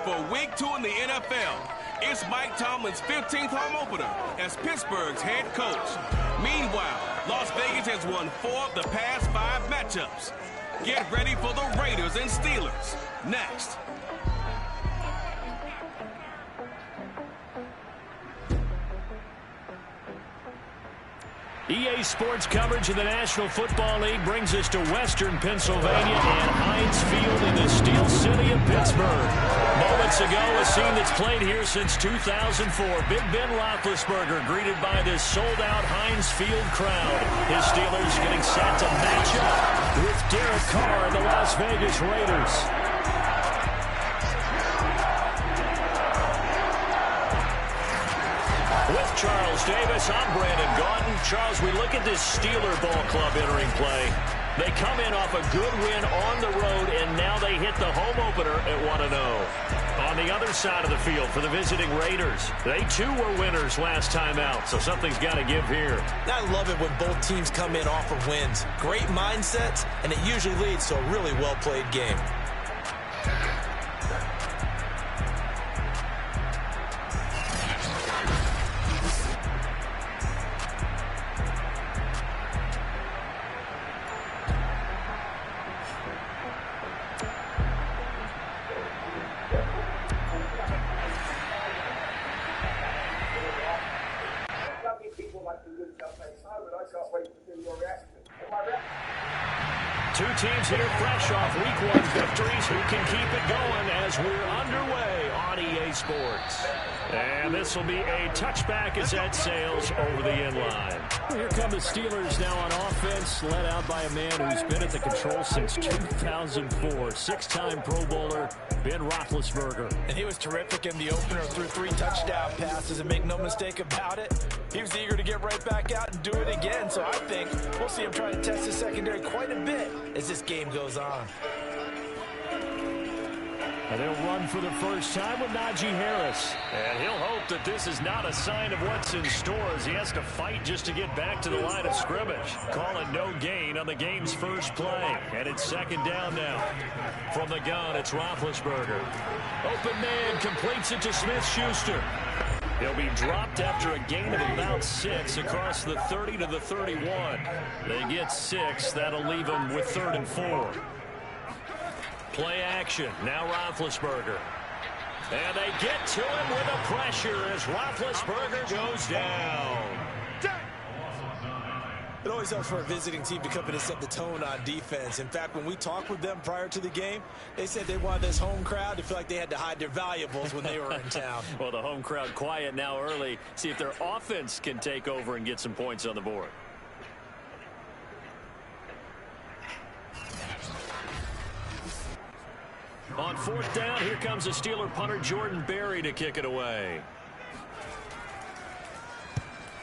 for week 2 in the NFL. It's Mike Tomlin's 15th home opener as Pittsburgh's head coach. Meanwhile, Las Vegas has won 4 of the past 5 matchups. Get ready for the Raiders and Steelers next. EA Sports coverage of the National Football League brings us to Western Pennsylvania and Heinz Field in the Steel City of Pittsburgh. Moments ago, a scene that's played here since 2004. Big Ben Roethlisberger greeted by this sold-out Heinz Field crowd. His Steelers getting set to match up with Derek Carr and the Las Vegas Raiders. With Charles Davis, I'm Brandon Gaudin. Charles, we look at this Steeler ball club entering play. They come in off a good win on the road, and now they hit the home opener at 1-0. On the other side of the field for the visiting Raiders, they too were winners last time out, so something's got to give here. I love it when both teams come in off of wins. Great mindsets, and it usually leads to a really well-played game. Two teams here fresh off Week 1 victories. Who can keep it going as we're underway on EA Sports? And this will be a touchback as that sails over the end line. Here come the Steelers now on offense, led out by a man who's been at the control since 2004. 6-time Pro Bowler, Ben Roethlisberger. And he was terrific in the opener, threw 3 touchdown passes, and make no mistake about it, he was eager to get right back out and do it again. So I think we'll see him try to test his secondary quite a bit as this game goes on. And they'll run for the first time with Najee Harris. And he'll hope that this is not a sign of what's in store as he has to fight just to get back to the line of scrimmage. Calling no gain on the game's first play. And it's 2nd down now. From the gun, it's Roethlisberger. Open man completes it to Smith-Schuster. He'll be dropped after a gain of about 6 across the 30 to the 31. They get 6. That'll leave them with 3rd and 4. Play action. Now Roethlisberger. And they get to him with the pressure as Roethlisberger goes down. It always helps for a visiting team to come in and set the tone on defense. In fact, when we talked with them prior to the game, they said they wanted this home crowd to feel like they had to hide their valuables when they were in town. Well, the home crowd quiet now early. See if their offense can take over and get some points on the board. On 4th down, here comes the Steeler punter Jordan Berry to kick it away.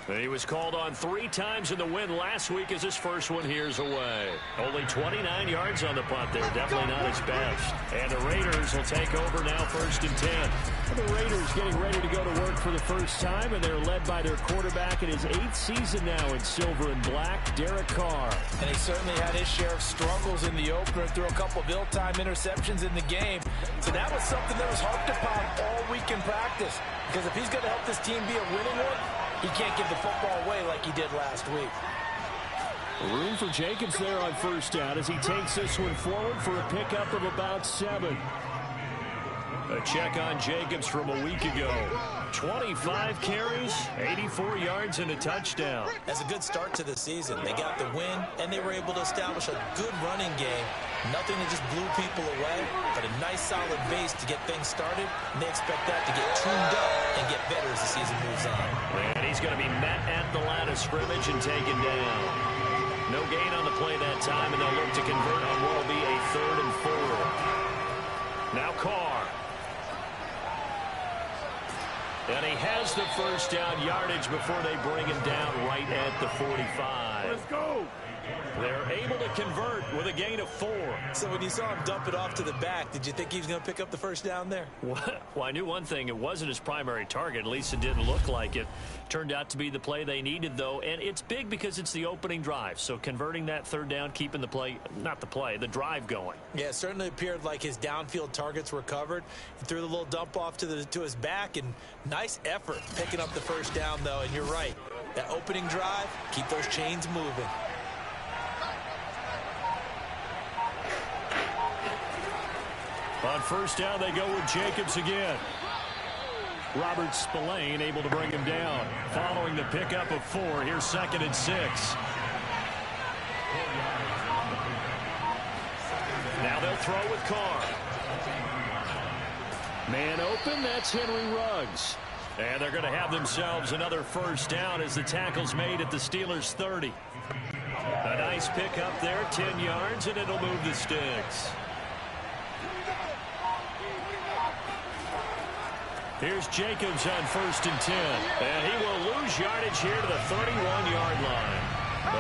He was called on 3 times in the win last week as his first one here's away. Only 29 yards on the punt there. Definitely not his best. And the Raiders will take over now 1st and 10. The Raiders getting ready to go to work for the first time, and they're led by their quarterback in his 8th season now in silver and black, Derek Carr. And he certainly had his share of struggles in the opener, threw a couple of ill-timed interceptions in the game. So that was something that was harped upon all week in practice. Because if he's going to help this team be a winning one, he can't give the football away like he did last week. Room for Jacobs there on 1st down as he takes this one forward for a pickup of about 7. A check on Jacobs from a week ago. 25 carries, 84 yards, and a touchdown. That's a good start to the season. They got the win, and they were able to establish a good running game. Nothing that just blew people away, but a nice solid base to get things started, and they expect that to get tuned up and get better as the season moves on. And he's going to be met at the line of scrimmage and taken down. No gain on the play that time, and they'll look to convert on what will be a 3rd and 4. Now Carr. And he has the first down yardage before they bring him down right at the 45. play. Let's go. They're able to convert with a gain of 4. So when you saw him dump it off to the back, did you think he was going to pick up the first down there? Well, I knew one thing. It wasn't his primary target. At least it didn't look like it. Turned out to be the play they needed, though. And it's big because it's the opening drive. So converting that third down, keeping the play, not the play, the drive going. Yeah, it certainly appeared like his downfield targets were covered. He threw the little dump off to his back, and nice effort picking up the first down, though. And you're right. That opening drive, keep those chains moving. On first down, they go with Jacobs again. Robert Spillane able to bring him down. Following the pickup of 4, here's 2nd and 6. Now they'll throw with Carr. Man open, that's Henry Ruggs. And they're going to have themselves another first down as the tackle's made at the Steelers' 30. A nice pickup there, 10 yards, and it'll move the sticks. Here's Jacobs on 1st and 10. And he will lose yardage here to the 31-yard line.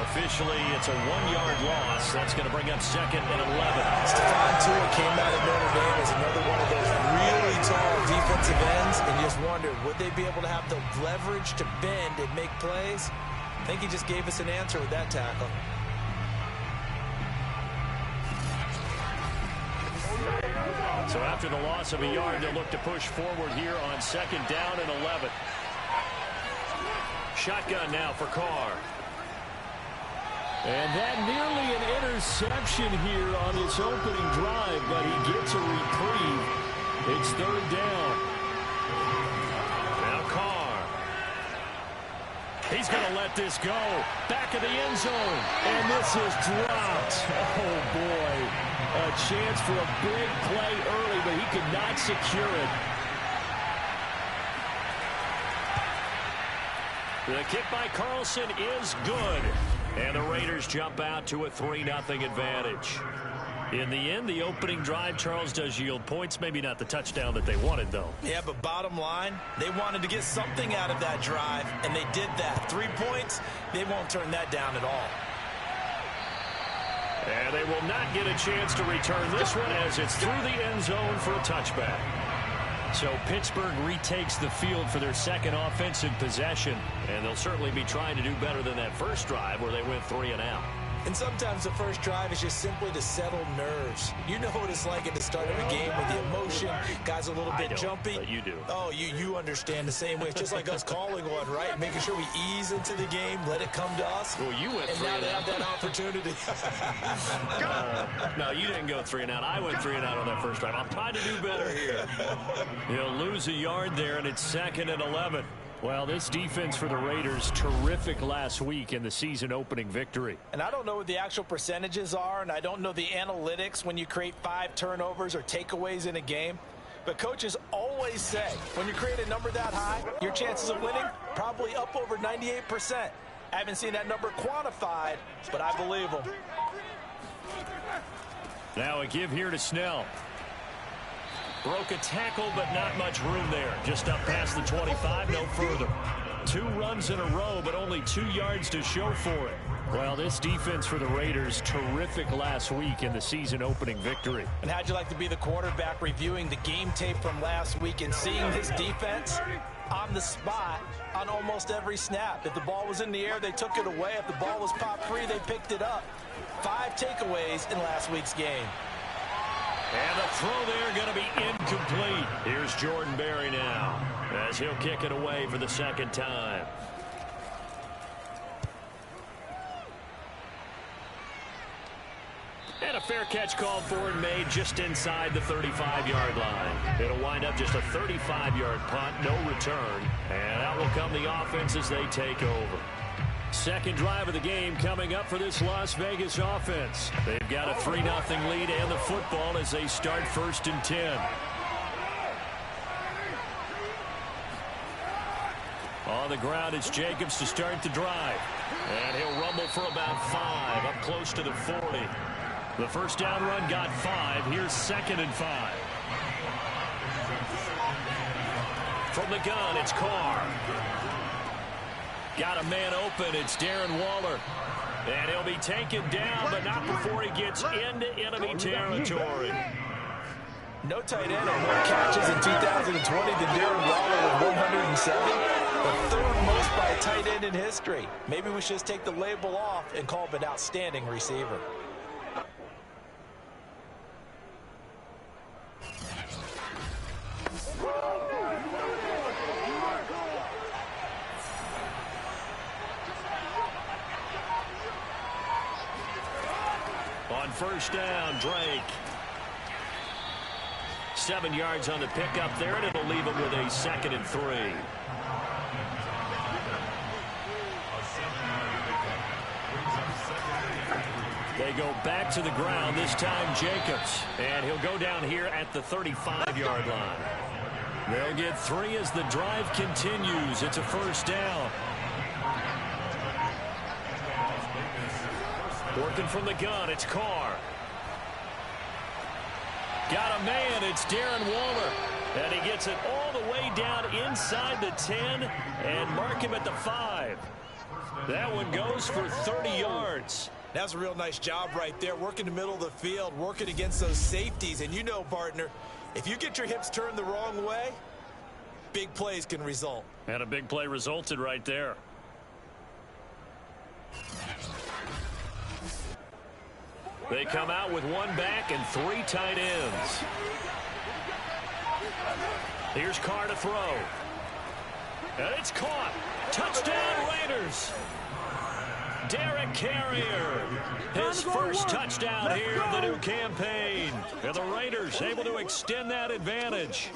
Officially, it's a 1-yard loss. That's going to bring up 2nd and 11. Stephon Tuitt came out of Notre Dame as another one of those really tall defensive ends, and just wondered, would they be able to have the leverage to bend and make plays? I think he just gave us an answer with that tackle. So after the loss of a yard, they'll look to push forward here on 2nd down and 11. Shotgun now for Carr. And that nearly an interception here on his opening drive, but he gets a reprieve. It's 3rd down. Now Carr. He's going to let this go. Back of the end zone. And this is dropped. Oh, boy. A chance for a big play early, but he could not secure it. The kick by Carlson is good. And the Raiders jump out to a 3-0 advantage. In the end, the opening drive, Charles, does yield points. Maybe not the touchdown that they wanted, though. Yeah, but bottom line, they wanted to get something out of that drive, and they did that. 3 points, they won't turn that down at all. And they will not get a chance to return this one as it's through the end zone for a touchback. So Pittsburgh retakes the field for their 2nd offensive possession. And they'll certainly be trying to do better than that first drive where they went 3 and out. And sometimes the first drive is just simply to settle nerves. You know what it's like at the start of a game with the emotion. Guys a little bit jumpy. But you do. Oh, you understand the same way. It's just like us calling one, right? Making sure we ease into the game, let it come to us. Well, you went 3 and out. And now they have that opportunity. No, you didn't go 3 and out. I went 3 and out on that first drive. I'm trying to do better here. He'll lose a yard there, and it's 2nd and 11. Well, this defense for the Raiders, terrific last week in the season-opening victory. And I don't know what the actual percentages are, and I don't know the analytics when you create 5 turnovers or takeaways in a game. But coaches always say, when you create a number that high, your chances of winning probably up over 98%. I haven't seen that number quantified, but I believe them. Now a give here to Snell. Broke a tackle, but not much room there. Just up past the 25, no further. 2 runs in a row, but only 2 yards to show for it. Well, this defense for the Raiders, terrific last week in the season-opening victory. And how'd you like to be the quarterback reviewing the game tape from last week and seeing this defense on the spot on almost every snap? If the ball was in the air, they took it away. If the ball was pop free, they picked it up. 5 takeaways in last week's game. And the throw there going to be incomplete. Here's Jordan Berry now as he'll kick it away for the 2nd time. And a fair catch called for and made just inside the 35-yard line. It'll wind up just a 35-yard punt, no return. And out will come the offense as they take over. 2nd drive of the game coming up for this Las Vegas offense. They've got a 3-0 lead and the football as they start 1st and 10. On the ground, it's Jacobs to start the drive. And he'll rumble for about 5, up close to the 40. The first down run got 5. Here's 2nd and 5. From the gun, it's Carr. Got a man open. It's Darren Waller. And he'll be taken down, but not before he gets into enemy territory. No tight end had more catches in 2020 than Darren Waller with 107. The third most by a tight end in history. Maybe we should just take the label off and call him an outstanding receiver. On first down, Drake. 7 yards on the pickup there, and it'll leave him with a 2nd and 3. They go back to the ground, this time Jacobs. And he'll go down here at the 35-yard line. They'll get 3 as the drive continues. It's a first down. Working from the gun, it's Carr. Got a man, it's Darren Waller. And he gets it all the way down inside the 10 and mark him at the 5. That one goes for 30 yards. That's a real nice job right there, working the middle of the field, working against those safeties. And you know, partner, if you get your hips turned the wrong way, big plays can result. And a big play resulted right there. They come out with 1 back and 3 tight ends. Here's Carr to throw. And it's caught. Touchdown, Raiders. Derek Carrier, his first touchdown here of the new campaign. And the Raiders able to extend that advantage.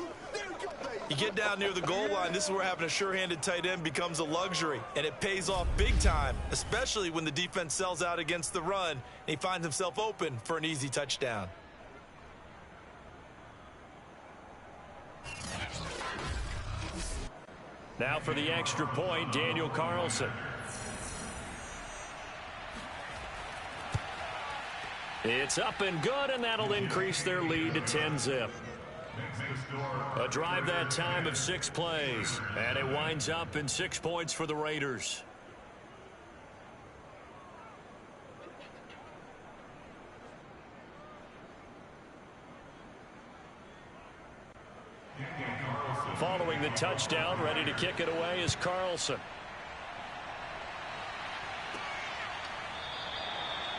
You get down near the goal line, this is where having a sure-handed tight end becomes a luxury, and it pays off big time, especially when the defense sells out against the run, and he finds himself open for an easy touchdown. Now for the extra point, Daniel Carlson. It's up and good, and that'll increase their lead to 10-zip. A drive that time of 6 plays, and it winds up in 6 points for the Raiders. Following the touchdown, ready to kick it away is Carlson.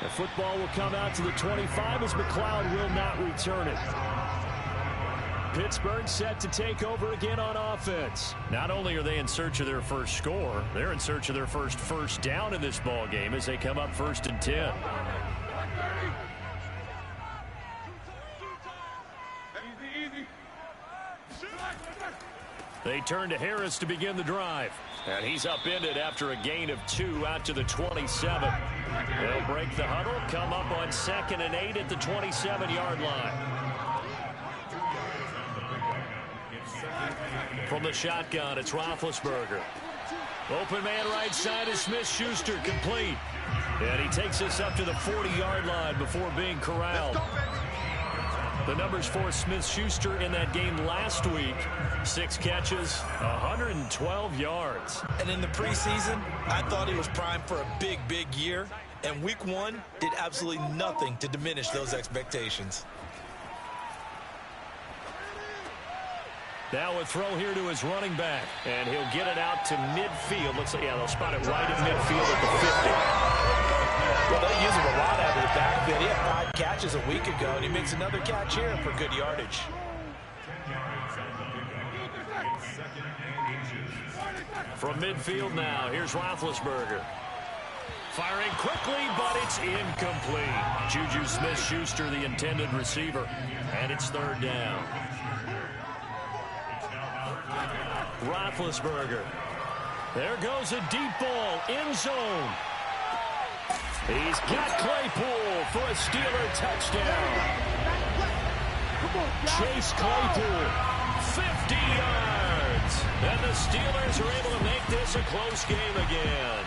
The football will come out to the 25 as McLeod will not return it. Pittsburgh set to take over again on offense. Not only are they in search of their first score, they're in search of their first down in this ball game as they come up 1st and 10. They turn to Harris to begin the drive. And he's upended after a gain of 2 out to the 27. They'll break the huddle, come up on 2nd and 8 at the 27-yard line. From the shotgun, it's Roethlisberger. Open man right side is Smith-Schuster, complete. And he takes us up to the 40-yard line before being corralled. The numbers for Smith-Schuster in that game last week, 6 catches, 112 yards. And in the preseason, I thought he was primed for a big, big year. And week 1 did absolutely nothing to diminish those expectations. Now a throw here to his running back, and he'll get it out to midfield. Looks like, yeah, they'll spot it right at midfield at the 50. Well, they use him a lot out of the backfield. He had 5 catches a week ago, and he makes another catch here for good yardage. From midfield now, here's Roethlisberger. Firing quickly, but it's incomplete. Juju Smith-Schuster, the intended receiver, and it's 3rd down. Roethlisberger. There goes a deep ball, end zone. He's got Claypool for a Steeler touchdown. Chase Claypool, 50 yards. And the Steelers are able to make this a close game again.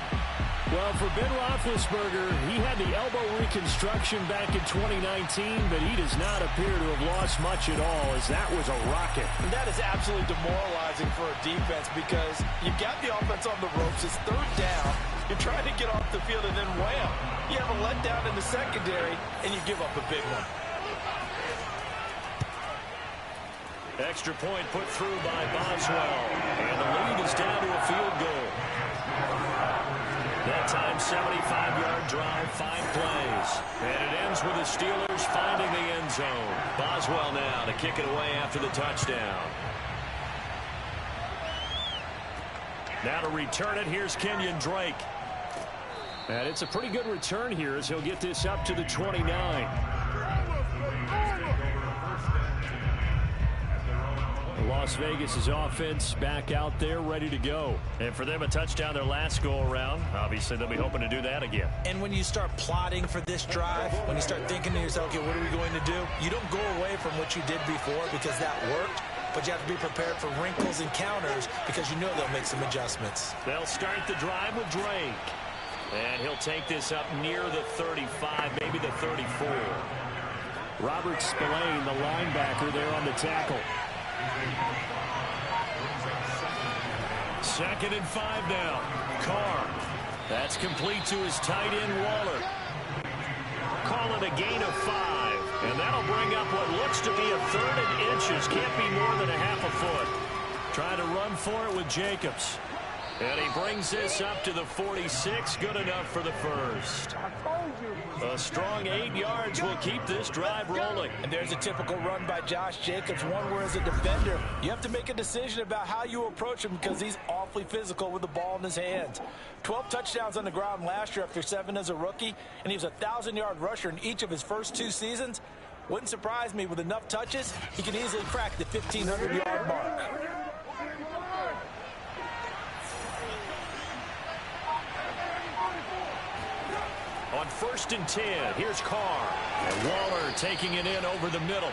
Well, for Ben Roethlisberger, he had the elbow reconstruction back in 2019, but he does not appear to have lost much at all, as that was a rocket. And that is absolutely demoralizing for a defense because you've got the offense on the ropes. It's third down. You're trying to get off the field, and then wham, you have a letdown in the secondary, and you give up a big one. Extra point put through by Boswell. And the lead is down to a field goal. That time, 75-yard drive, 5 plays. And it ends with the Steelers finding the end zone. Boswell now to kick it away after the touchdown. Now to return it, here's Kenyon Drake. And it's a pretty good return here as he'll get this up to the 29. Las Vegas' offense back out there ready to go. And for them, a touchdown their last go-around. Obviously, they'll be hoping to do that again. And when you start plotting for this drive, when you start thinking to yourself, okay, what are we going to do? You don't go away from what you did before because that worked, but you have to be prepared for wrinkles and counters because you know they'll make some adjustments. They'll start the drive with Drake. And he'll take this up near the 35, maybe the 34. Robert Spillane, the linebacker, there on the tackle. 2nd and 5 now. Carr. That's complete to his tight end, Waller. Call it a gain of 5. And that'll bring up what looks to be a 3rd and inches. Can't be more than a half a foot. Trying to run for it with Jacobs. And he brings this up to the 46. Good enough for the first. A strong 8 yards will keep this drive rolling. And there's a typical run by Josh Jacobs, one where as a defender, you have to make a decision about how you approach him because he's awfully physical with the ball in his hands. 12 touchdowns on the ground last year after 7 as a rookie, and he was a 1,000-yard rusher in each of his first 2 seasons. Wouldn't surprise me with enough touches, he can easily crack the 1,500-yard mark. On 1st and 10, here's Carr. And Waller taking it in over the middle.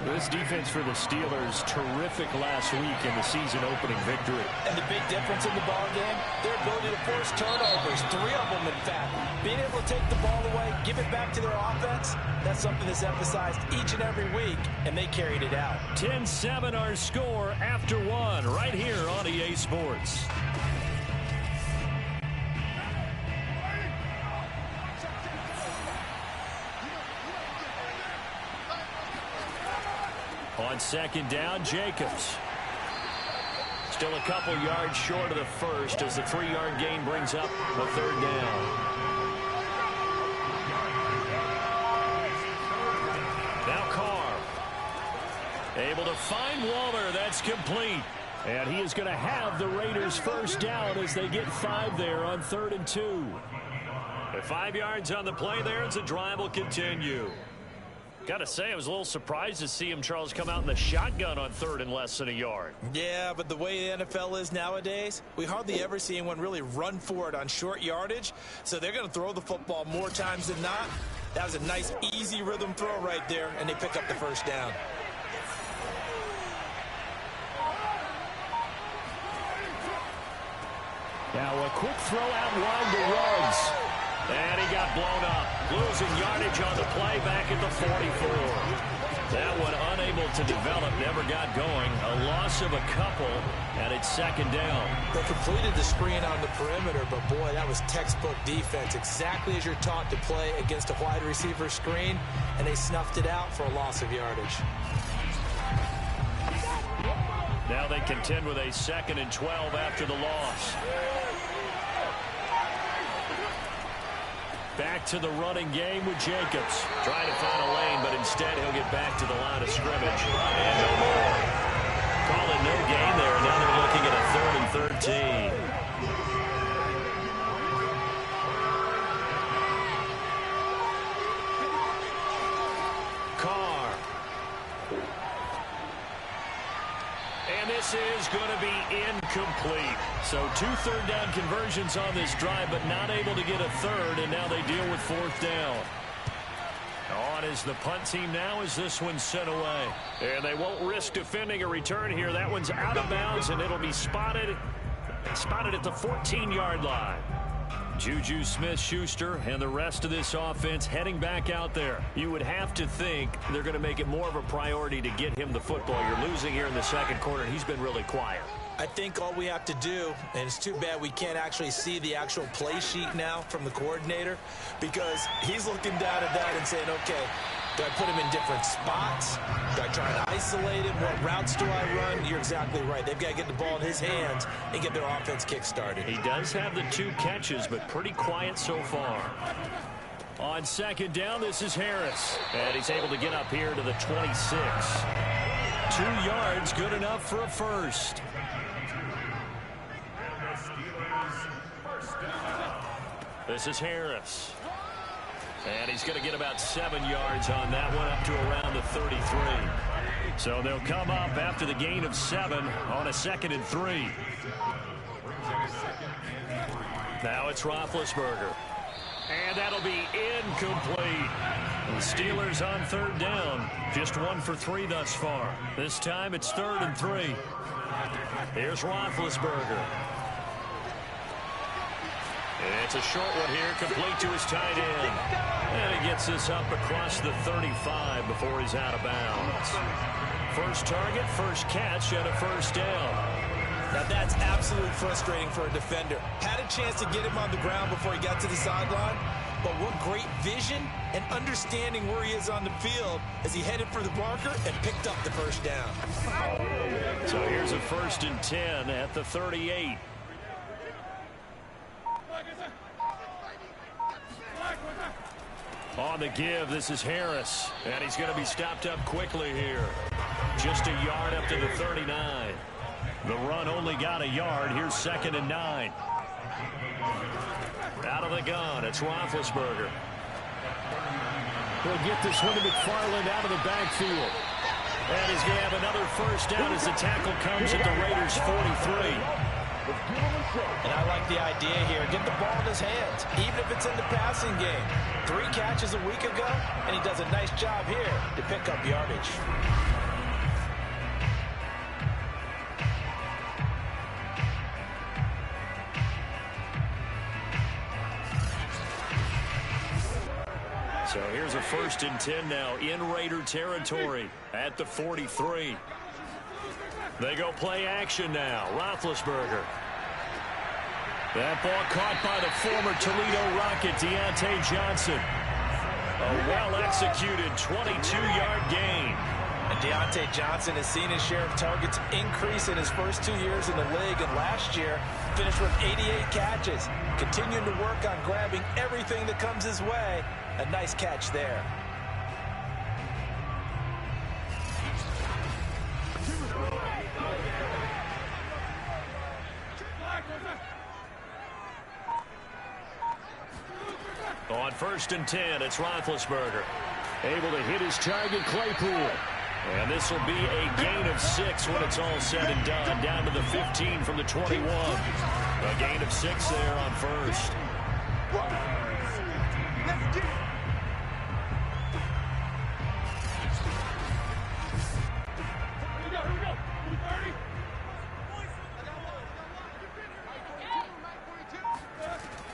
This defense for the Steelers, terrific last week in the season-opening victory. And the big difference in the ball game, their ability to force turnovers, 3 of them in fact. Being able to take the ball away, give it back to their offense, that's something that's emphasized each and every week, and they carried it out. 10-7 our score after 1 right here on EA Sports. On 2nd down, Jacobs. Still a couple yards short of the first as the 3-yard gain brings up a 3rd down. Now Carr. Able to find Waller. That's complete. And he is going to have the Raiders first down as they get 5 there on 3rd and 2. With 5 yards on the play there as the drive will continue. Got to say, I was a little surprised to see him, Charles, come out in the shotgun on 3rd and less than a yard. Yeah, but the way the NFL is nowadays, we hardly ever see anyone really run for it on short yardage. So they're going to throw the football more times than not. That was a nice, easy rhythm throw right there, and they pick up the first down. Now a quick throw out wide to Ruggs. And he got blown up. Losing yardage on the play back at the 44. That one unable to develop, never got going. A loss of a couple, and it's 2nd down. They completed the screen on the perimeter, but boy, that was textbook defense. Exactly as you're taught to play against a wide receiver screen, and they snuffed it out for a loss of yardage. Now they contend with a 2nd and 12 after the loss. Back to the running game with Jacobs. Trying to find a lane, but instead he'll get back to the line of scrimmage. And no more. Call it no gain there. Now they're looking at a 3rd and 13. Carr. And this is going to be incomplete. So 2 3rd down conversions on this drive, but not able to get a 3rd, and now they deal with 4th down. On is the punt team now as this one's sent away. And they won't risk defending a return here. That one's out of bounds, and it'll be spotted Spotted at the 14-yard line. Juju Smith-Schuster and the rest of this offense heading back out there. You would have to think they're going to make it more of a priority to get him the football. You're losing here in the second quarter. He's been really quiet. I think all we have to do, and it's too bad we can't actually see the actual play sheet now from the coordinator, because he's looking down at that and saying, okay, do I put him in different spots? Do I try to isolate him? What routes do I run? You're exactly right. They've got to get the ball in his hands and get their offense kick-started. He does have the 2 catches, but pretty quiet so far. On second down, this is Harris. And he's able to get up here to the 26. 2 yards, good enough for a first. This is Harris. And he's going to get about 7 yards on that one, up to around the 33. So they'll come up after the gain of 7 on a 2nd and 3. Now it's Roethlisberger. And that'll be incomplete. The Steelers on 3rd down. Just 1 for 3 thus far. This time it's 3rd and 3. Here's Roethlisberger. It's a short one here, complete to his tight end. And he gets this up across the 35 before he's out of bounds. First target, first catch, and a first down. Now that's absolutely frustrating for a defender. Had a chance to get him on the ground before he got to the sideline, but what great vision and understanding where he is on the field as he headed for the marker and picked up the first down. So here's a 1st and 10 at the 38. On the give, this is Harris. And he's going to be stopped up quickly here. Just a yard up to the 39. The run only got a yard. Here's 2nd and 9. Out of the gun, it's Roethlisberger. He'll get this one to McFarland out of the backfield. And he's going to have another first down as the tackle comes at the Raiders' 43. And I like the idea here. Get the ball in his hands, even if it's in the passing game. 3 catches a week ago, and he does a nice job here to pick up yardage. So here's a 1st and 10 now in Raider territory at the 43. They go play action now. Roethlisberger. That ball caught by the former Toledo Rocket, Deontay Johnson. A well-executed 22-yard gain. And Deontay Johnson has seen his share of targets increase in his first 2 years in the league, and last year finished with 88 catches. Continuing to work on grabbing everything that comes his way. A nice catch there. On 1st and 10, it's Roethlisberger. Able to hit his target, Claypool. And this will be a gain of 6 when it's all said and done. Down to the 15 from the 21. A gain of 6 there on 1st.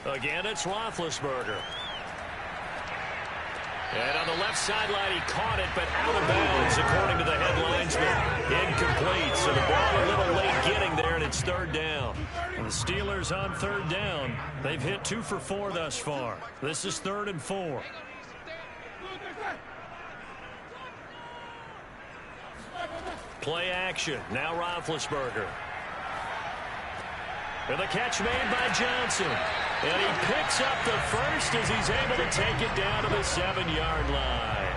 Again, it's Roethlisberger. And on the left sideline, he caught it, but out of bounds, according to the headlinesman. Incomplete, so the ball a little late getting there, and it's 3rd down. And the Steelers on 3rd down. They've hit 2 for 4 thus far. This is 3rd and 4. Play action. Now Roethlisberger. And the catch made by Johnson. And he picks up the first as he's able to take it down to the 7-yard line.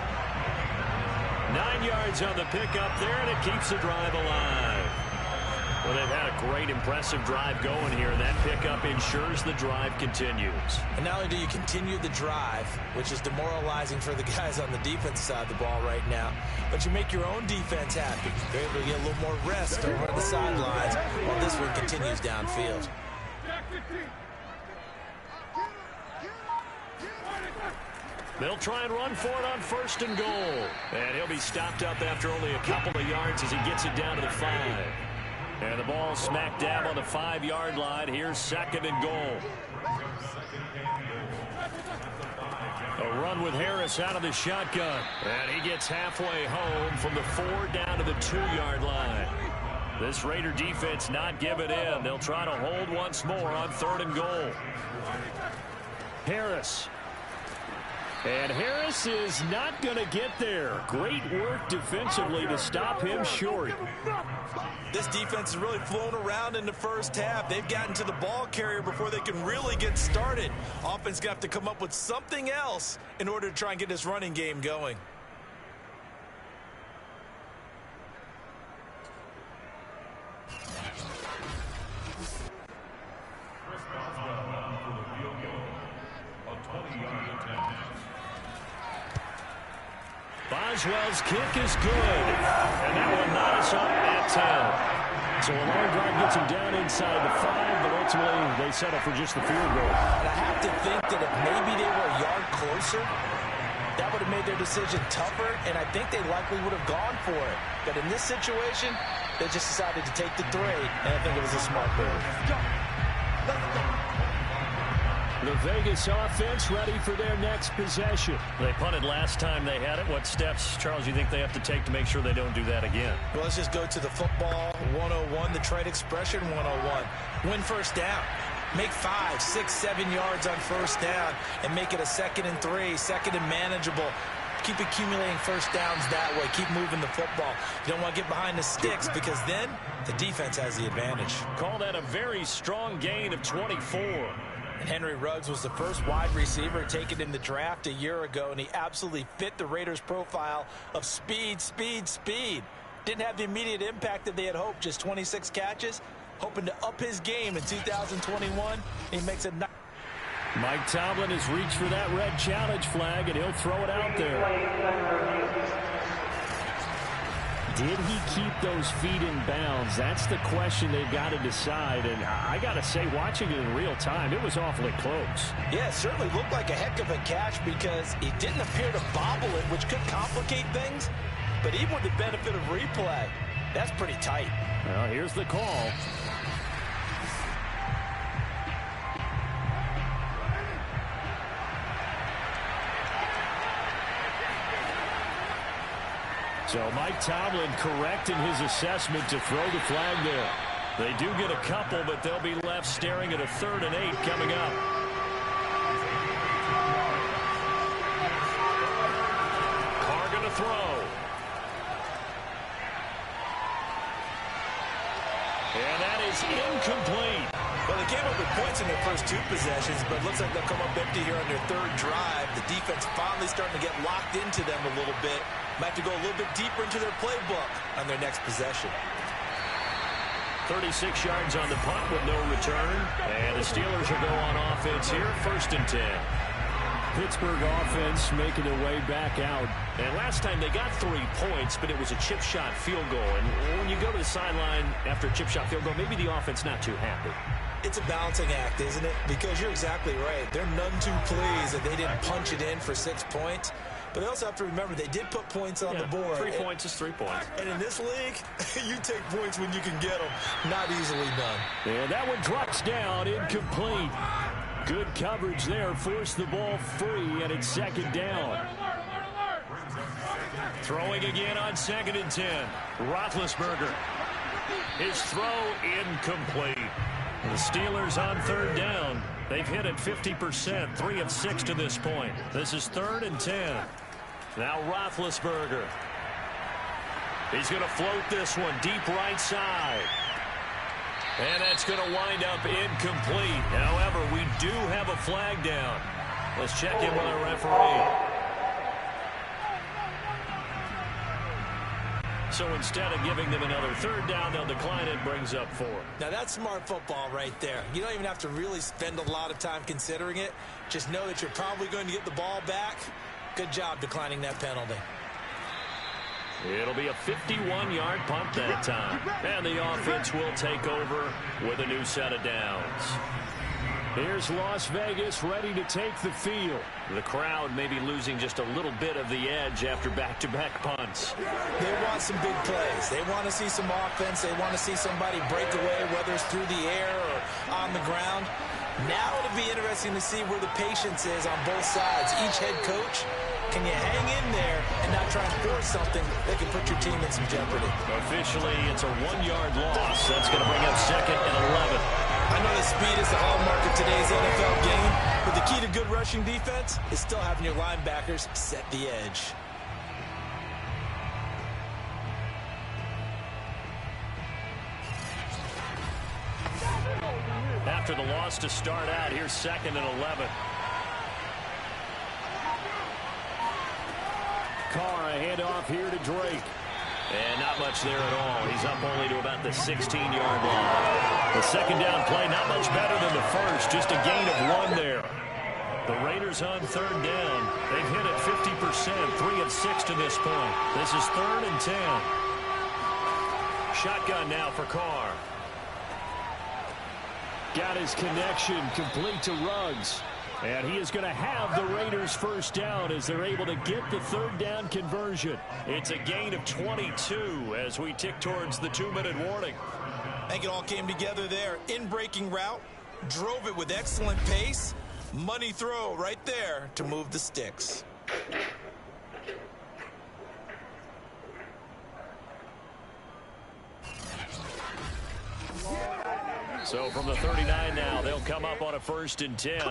9 yards on the pickup there, and it keeps the drive alive. Well, they've had a great, impressive drive going here, and that pickup ensures the drive continues. And not only do you continue the drive, which is demoralizing for the guys on the defense side of the ball right now, but you make your own defense happy. They're able to get a little more rest over the sidelines while this one continues downfield. They'll try and run for it on 1st and goal. And he'll be stopped up after only a couple of yards as he gets it down to the 5. And the ball smack dab on the 5-yard line. Here's 2nd and goal. A run with Harris out of the shotgun. And he gets halfway home from the 4 down to the 2-yard line. This Raider defense not giving in. They'll try to hold once more on 3rd and goal. Harris. And Harris is not going to get there. Great work defensively to stop him short. This defense has really flown around in the first half. They've gotten to the ball carrier before they can really get started. Offense got to come up with something else in order to try and get this running game going. Boswell's kick is good. And that will knot us up at 10. So a long drive gets him down inside the 5, but ultimately they settle for just the field goal. And I have to think that if maybe they were a yard closer, that would have made their decision tougher, and I think they likely would have gone for it. But in this situation, they just decided to take the 3, and I think it was a smart move. The Vegas offense ready for their next possession. They punted last time they had it. What steps, Charles, do you think they have to take to make sure they don't do that again? Well, let's just go to the football 101, the trade expression 101. Win first down. Make 5, 6, 7 yards on first down and make it a 2nd and 3, 2nd and manageable. Keep accumulating first downs that way. Keep moving the football. You don't want to get behind the sticks because then the defense has the advantage. Call that a very strong gain of 24. And Henry Ruggs was the first wide receiver taken in the draft a year ago, and he absolutely fit the Raiders' profile of speed, speed, speed. Didn't have the immediate impact that they had hoped, just 26 catches. Hoping to up his game in 2021. He makes a nice. Mike Tomlin has reached for that red challenge flag, and he'll throw it out there. Did he keep those feet in bounds? That's the question they've got to decide. And I got to say, watching it in real time, it was awfully close. Yeah, it certainly looked like a heck of a catch because it didn't appear to bobble it, which could complicate things. But even with the benefit of replay, that's pretty tight. Well, here's the call. So Mike Tomlin correct in his assessment to throw the flag there. They do get a couple, but they'll be left staring at a 3rd and 8 coming up. Carr going to throw. And that is incomplete. Well, they came up with points in their first 2 possessions, but it looks like they'll come up empty here on their 3rd drive. The defense finally starting to get locked into them a little bit. Might have to go a little bit deeper into their playbook on their next possession. 36 yards on the punt with no return. And the Steelers will go on offense here, 1st and 10. Pittsburgh offense making their way back out. And last time they got 3 points, but it was a chip shot field goal. And when you go to the sideline after a chip shot field goal, maybe the offense not too happy. It's a balancing act, isn't it? Because you're exactly right. They're none too pleased that they didn't punch it in for 6 points. But they also have to remember they did put points on the board. 3 points is 3 points. And in this league, you take points when you can get them. Not easily done. And that one drops down, incomplete. Good coverage there, forced the ball free, and it's 2nd down. Throwing again on 2nd and 10. Roethlisberger. His throw incomplete. The Steelers on 3rd down. They've hit it 50%, 3 of 6 to this point. This is 3rd and 10. Now Roethlisberger. He's going to float this one deep right side. And that's going to wind up incomplete. However, we do have a flag down. Let's check in with our referee. So instead of giving them another 3rd down, they'll decline it, brings up 4. Now that's smart football right there. You don't even have to really spend a lot of time considering it. Just know that you're probably going to get the ball back. Good job declining that penalty. It'll be a 51-yard punt that time. And the offense will take over with a new set of downs. Here's Las Vegas ready to take the field. The crowd may be losing just a little bit of the edge after back-to-back punts. They want some big plays. They want to see some offense. They want to see somebody break away, whether it's through the air or on the ground. Now it'll be interesting to see where the patience is on both sides. Each head coach, can you hang in there and not try and force something that can put your team in some jeopardy? Officially, it's a 1-yard loss. That's going to bring up 2nd and 11. I know that speed is the hallmark of today's NFL game, but the key to good rushing defense is still having your linebackers set the edge. After the loss to start out, here's 2nd and 11. Carr, a handoff here to Drake. And not much there at all. He's up only to about the 16-yard line. The second down play, not much better than the first. Just a gain of 1 there. The Raiders on 3rd down. They've hit it 50%, 3 of 6 to this point. This is 3rd and 10. Shotgun now for Carr. Got his connection complete to Ruggs. And he is going to have the Raiders first down as they're able to get the 3rd down conversion. It's a gain of 22 as we tick towards the 2-minute warning. I think it all came together there. In-breaking route, drove it with excellent pace. Money throw right there to move the sticks. So from the 39 now, they'll come up on a 1st and 10.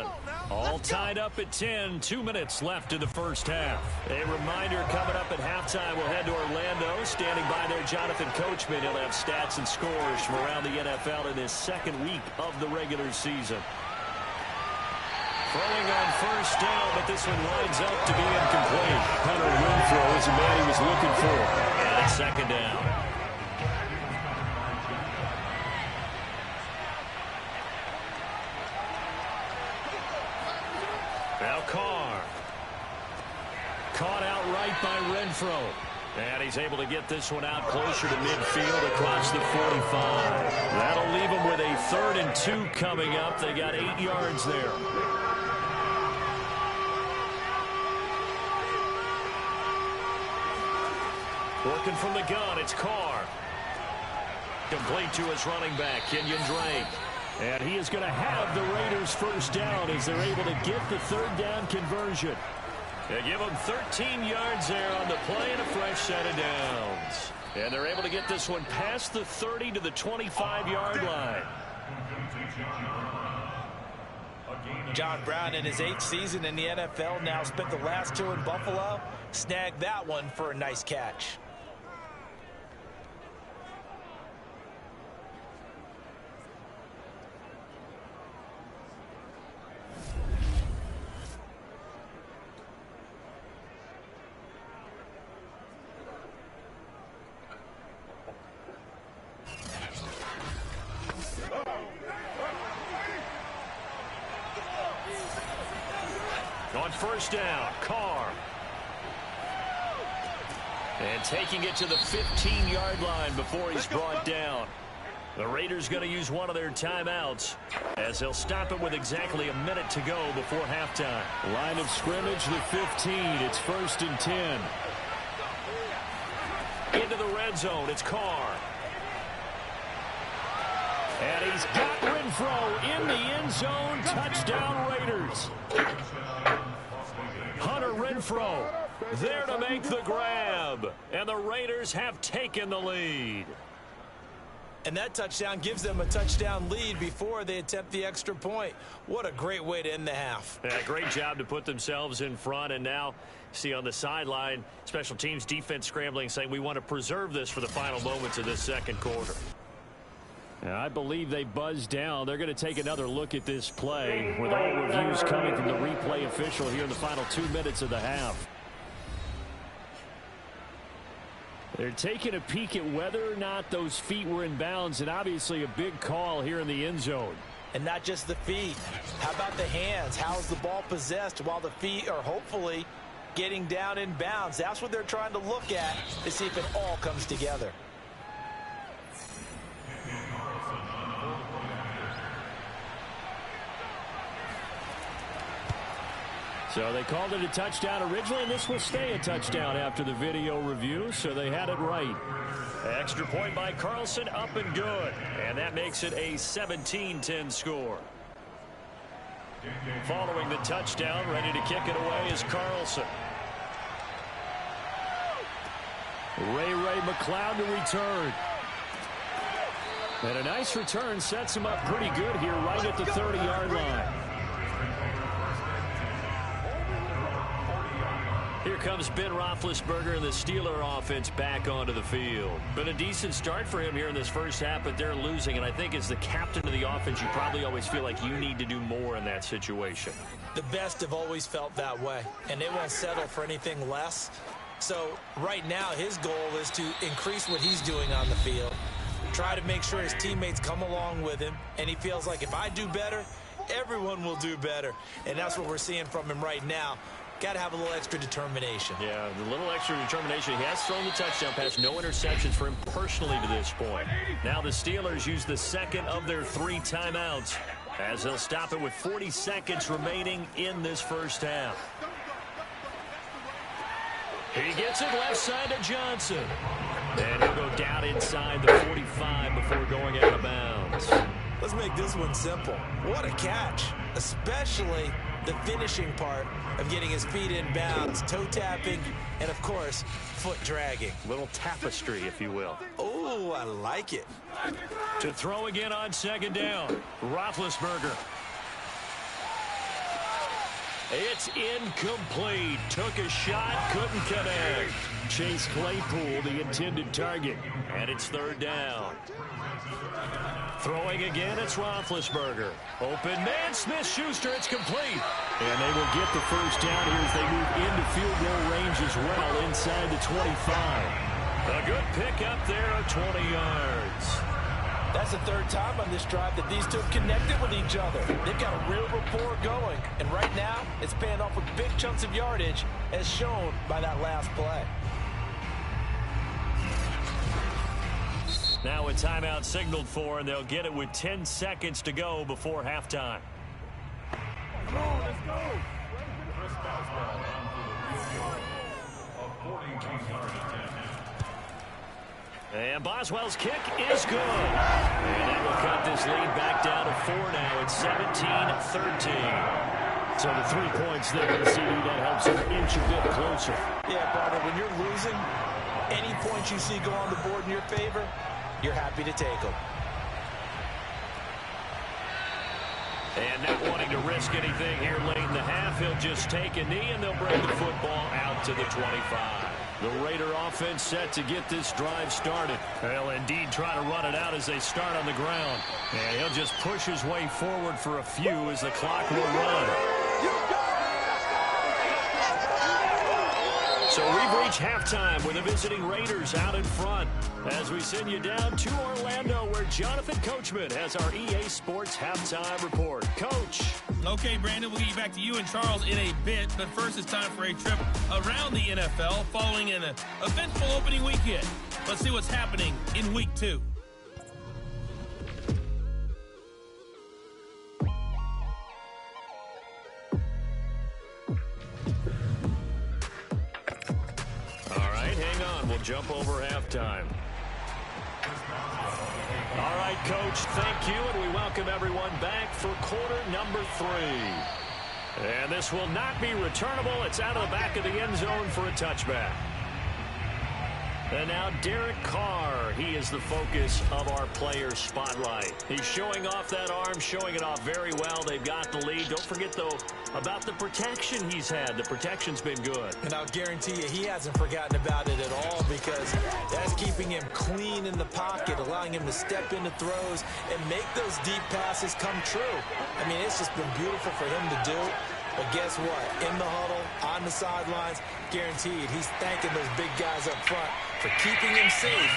All tied up at 10, 2 minutes left in the first half. A reminder coming up at halftime, we'll head to Orlando. Standing by there, Jonathan Coachman. He'll have stats and scores from around the NFL in his 2nd week of the regular season. Throwing on 1st down, but this one winds up to be incomplete. Hunter Renfrow is the man he was looking for. And it's 2nd down. Now Carr. Caught outright by Renfrow. And he's able to get this one out closer to midfield across the 45. That'll leave him with a 3rd and 2 coming up. They got 8 yards there. Working from the gun, it's Carr. Complete to his running back, Kenyon Drake. And he is going to have the Raiders first down as they're able to get the 3rd down conversion. They give them 13 yards there on the play and a fresh set of downs. And they're able to get this one past the 30 to the 25-yard line. John Brown in his 8th season in the NFL now spent the last 2 in Buffalo. Snagged that one for a nice catch. On 1st down, Carr. And taking it to the 15-yard line before he's brought down. The Raiders going to use one of their timeouts as they'll stop it with exactly a minute to go before halftime. Line of scrimmage, the 15. It's 1st and 10. Into the red zone, it's Carr. And he's got Renfrow in the end zone. Touchdown, Raiders. Hunter Renfrow there to make the grab. And the Raiders have taken the lead. And that touchdown gives them a touchdown lead before they attempt the extra point. What a great way to end the half. Yeah, great job to put themselves in front. And now, see on the sideline, special teams defense scrambling, saying we want to preserve this for the final moments of this 2nd quarter. I believe they buzzed down. They're going to take another look at this play with all reviews coming from the replay official here in the final 2 minutes of the half. They're taking a peek at whether or not those feet were in bounds, and obviously a big call here in the end zone. And not just the feet. How about the hands? How's the ball possessed while the feet are hopefully getting down in bounds? That's what they're trying to look at to see if it all comes together. So they called it a touchdown originally, and this will stay a touchdown after the video review, so they had it right. Extra point by Carlson, up and good. And that makes it a 17-10 score. Following the touchdown, ready to kick it away is Carlson. Ray McCloud to return. And a nice return sets him up pretty good here right at the 30-yard line. Here comes Ben Roethlisberger and the Steeler offense back onto the field. Been a decent start for him here in this first half, but they're losing. And I think as the captain of the offense, you probably always feel like you need to do more in that situation. The best have always felt that way, and they won't settle for anything less. So right now his goal is to increase what he's doing on the field, try to make sure his teammates come along with him, and he feels like if I do better, everyone will do better. And that's what we're seeing from him right now. Got to have a little extra determination. Yeah, the little extra determination. He has thrown the touchdown pass. No interceptions for him personally to this point. Now the Steelers use the second of their 3 timeouts as they'll stop it with 40 seconds remaining in this first half. He gets it left side to Johnson. And he'll go down inside the 45 before going out of bounds. Let's make this one simple. What a catch, especially the finishing part of getting his feet in bounds, toe tapping, and of course, foot dragging. Little tapestry, if you will. Oh, I like it. To throw again on second down, Roethlisberger. It's incomplete. Took a shot, couldn't connect. Chase Claypool, the intended target. And it's third down. Throwing again, it's Roethlisberger. Open man, Smith-Schuster, it's complete. And they will get the first down here as they move into field goal range as well inside the 25. A good pick up there of 20 yards. That's the third time on this drive that these two have connected with each other. They've got a real rapport going. And right now, it's paying off with big chunks of yardage, as shown by that last play. Now a timeout signaled for, and they'll get it with 10 seconds to go before halftime. Come on, let's go. And Boswell's kick is good. And that will cut this lead back down to 4 now. It's 17-13. So the 3 points there for the CD, that helps them inch a bit closer. Yeah, partner, when you're losing, any points you see go on the board in your favor, you're happy to take them. And not wanting to risk anything here late in the half, he'll just take a knee, and they'll bring the football out to the 25. The Raider offense set to get this drive started. They'll indeed try to run it out as they start on the ground. And he'll just push his way forward for a few as the clock will run. So we've reached halftime with the visiting Raiders out in front as we send you down to Orlando where Jonathan Coachman has our EA Sports Halftime Report. Coach. Okay, Brandon, we'll get back to you and Charles in a bit, but first it's time for a trip around the NFL following an eventful opening weekend. Let's see what's happening in Week 2. We'll jump over halftime. All right, Coach, thank you, and we welcome everyone back for quarter number 3. And this will not be returnable. It's out of the back of the end zone for a touchback. And now Derek Carr, he is the focus of our player spotlight. He's showing off that arm, showing it off very well. They've got the lead. Don't forget, though, about the protection he's had. The protection's been good. And I'll guarantee you he hasn't forgotten about it at all because that's keeping him clean in the pocket, allowing him to step into throws and make those deep passes come true. I mean, it's just been beautiful for him to do. But guess what? In the huddle, on the sidelines, guaranteed he's thanking those big guys up front for keeping him safe.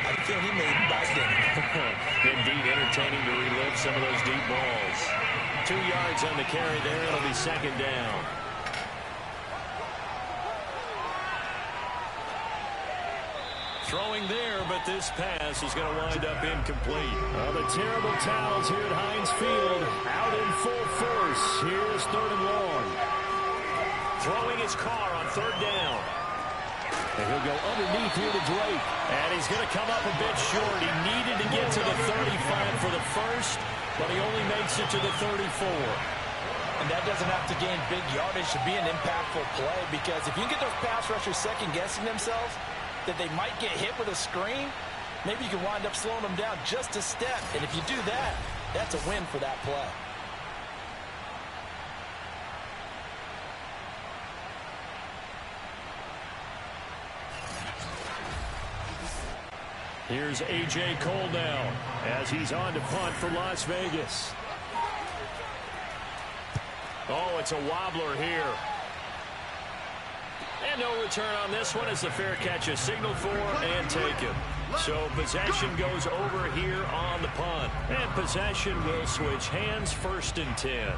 I feel he may be back in. Indeed, entertaining to relive some of those deep balls. 2 yards on the carry there. It'll be second down. Throwing there, but this pass is going to wind up incomplete. The terrible towels here at Heinz Field. Out in full force. Here's 3rd and long. Throwing his car on third down. And he'll go underneath here to Drake. And he's going to come up a bit short. He needed to get to the 35 for the first, but he only makes it to the 34. And that doesn't have to gain big yardage to be an impactful play, because if you can get those pass rushers second-guessing themselves that they might get hit with a screen, maybe you can wind up slowing them down just a step. And if you do that, that's a win for that play. Here's A.J. Cole now as he's on to punt for Las Vegas. Oh, it's a wobbler here. And no return on this one as the fair catch is signaled for and taken. So possession goes over here on the punt. And possession will switch hands, 1st and 10.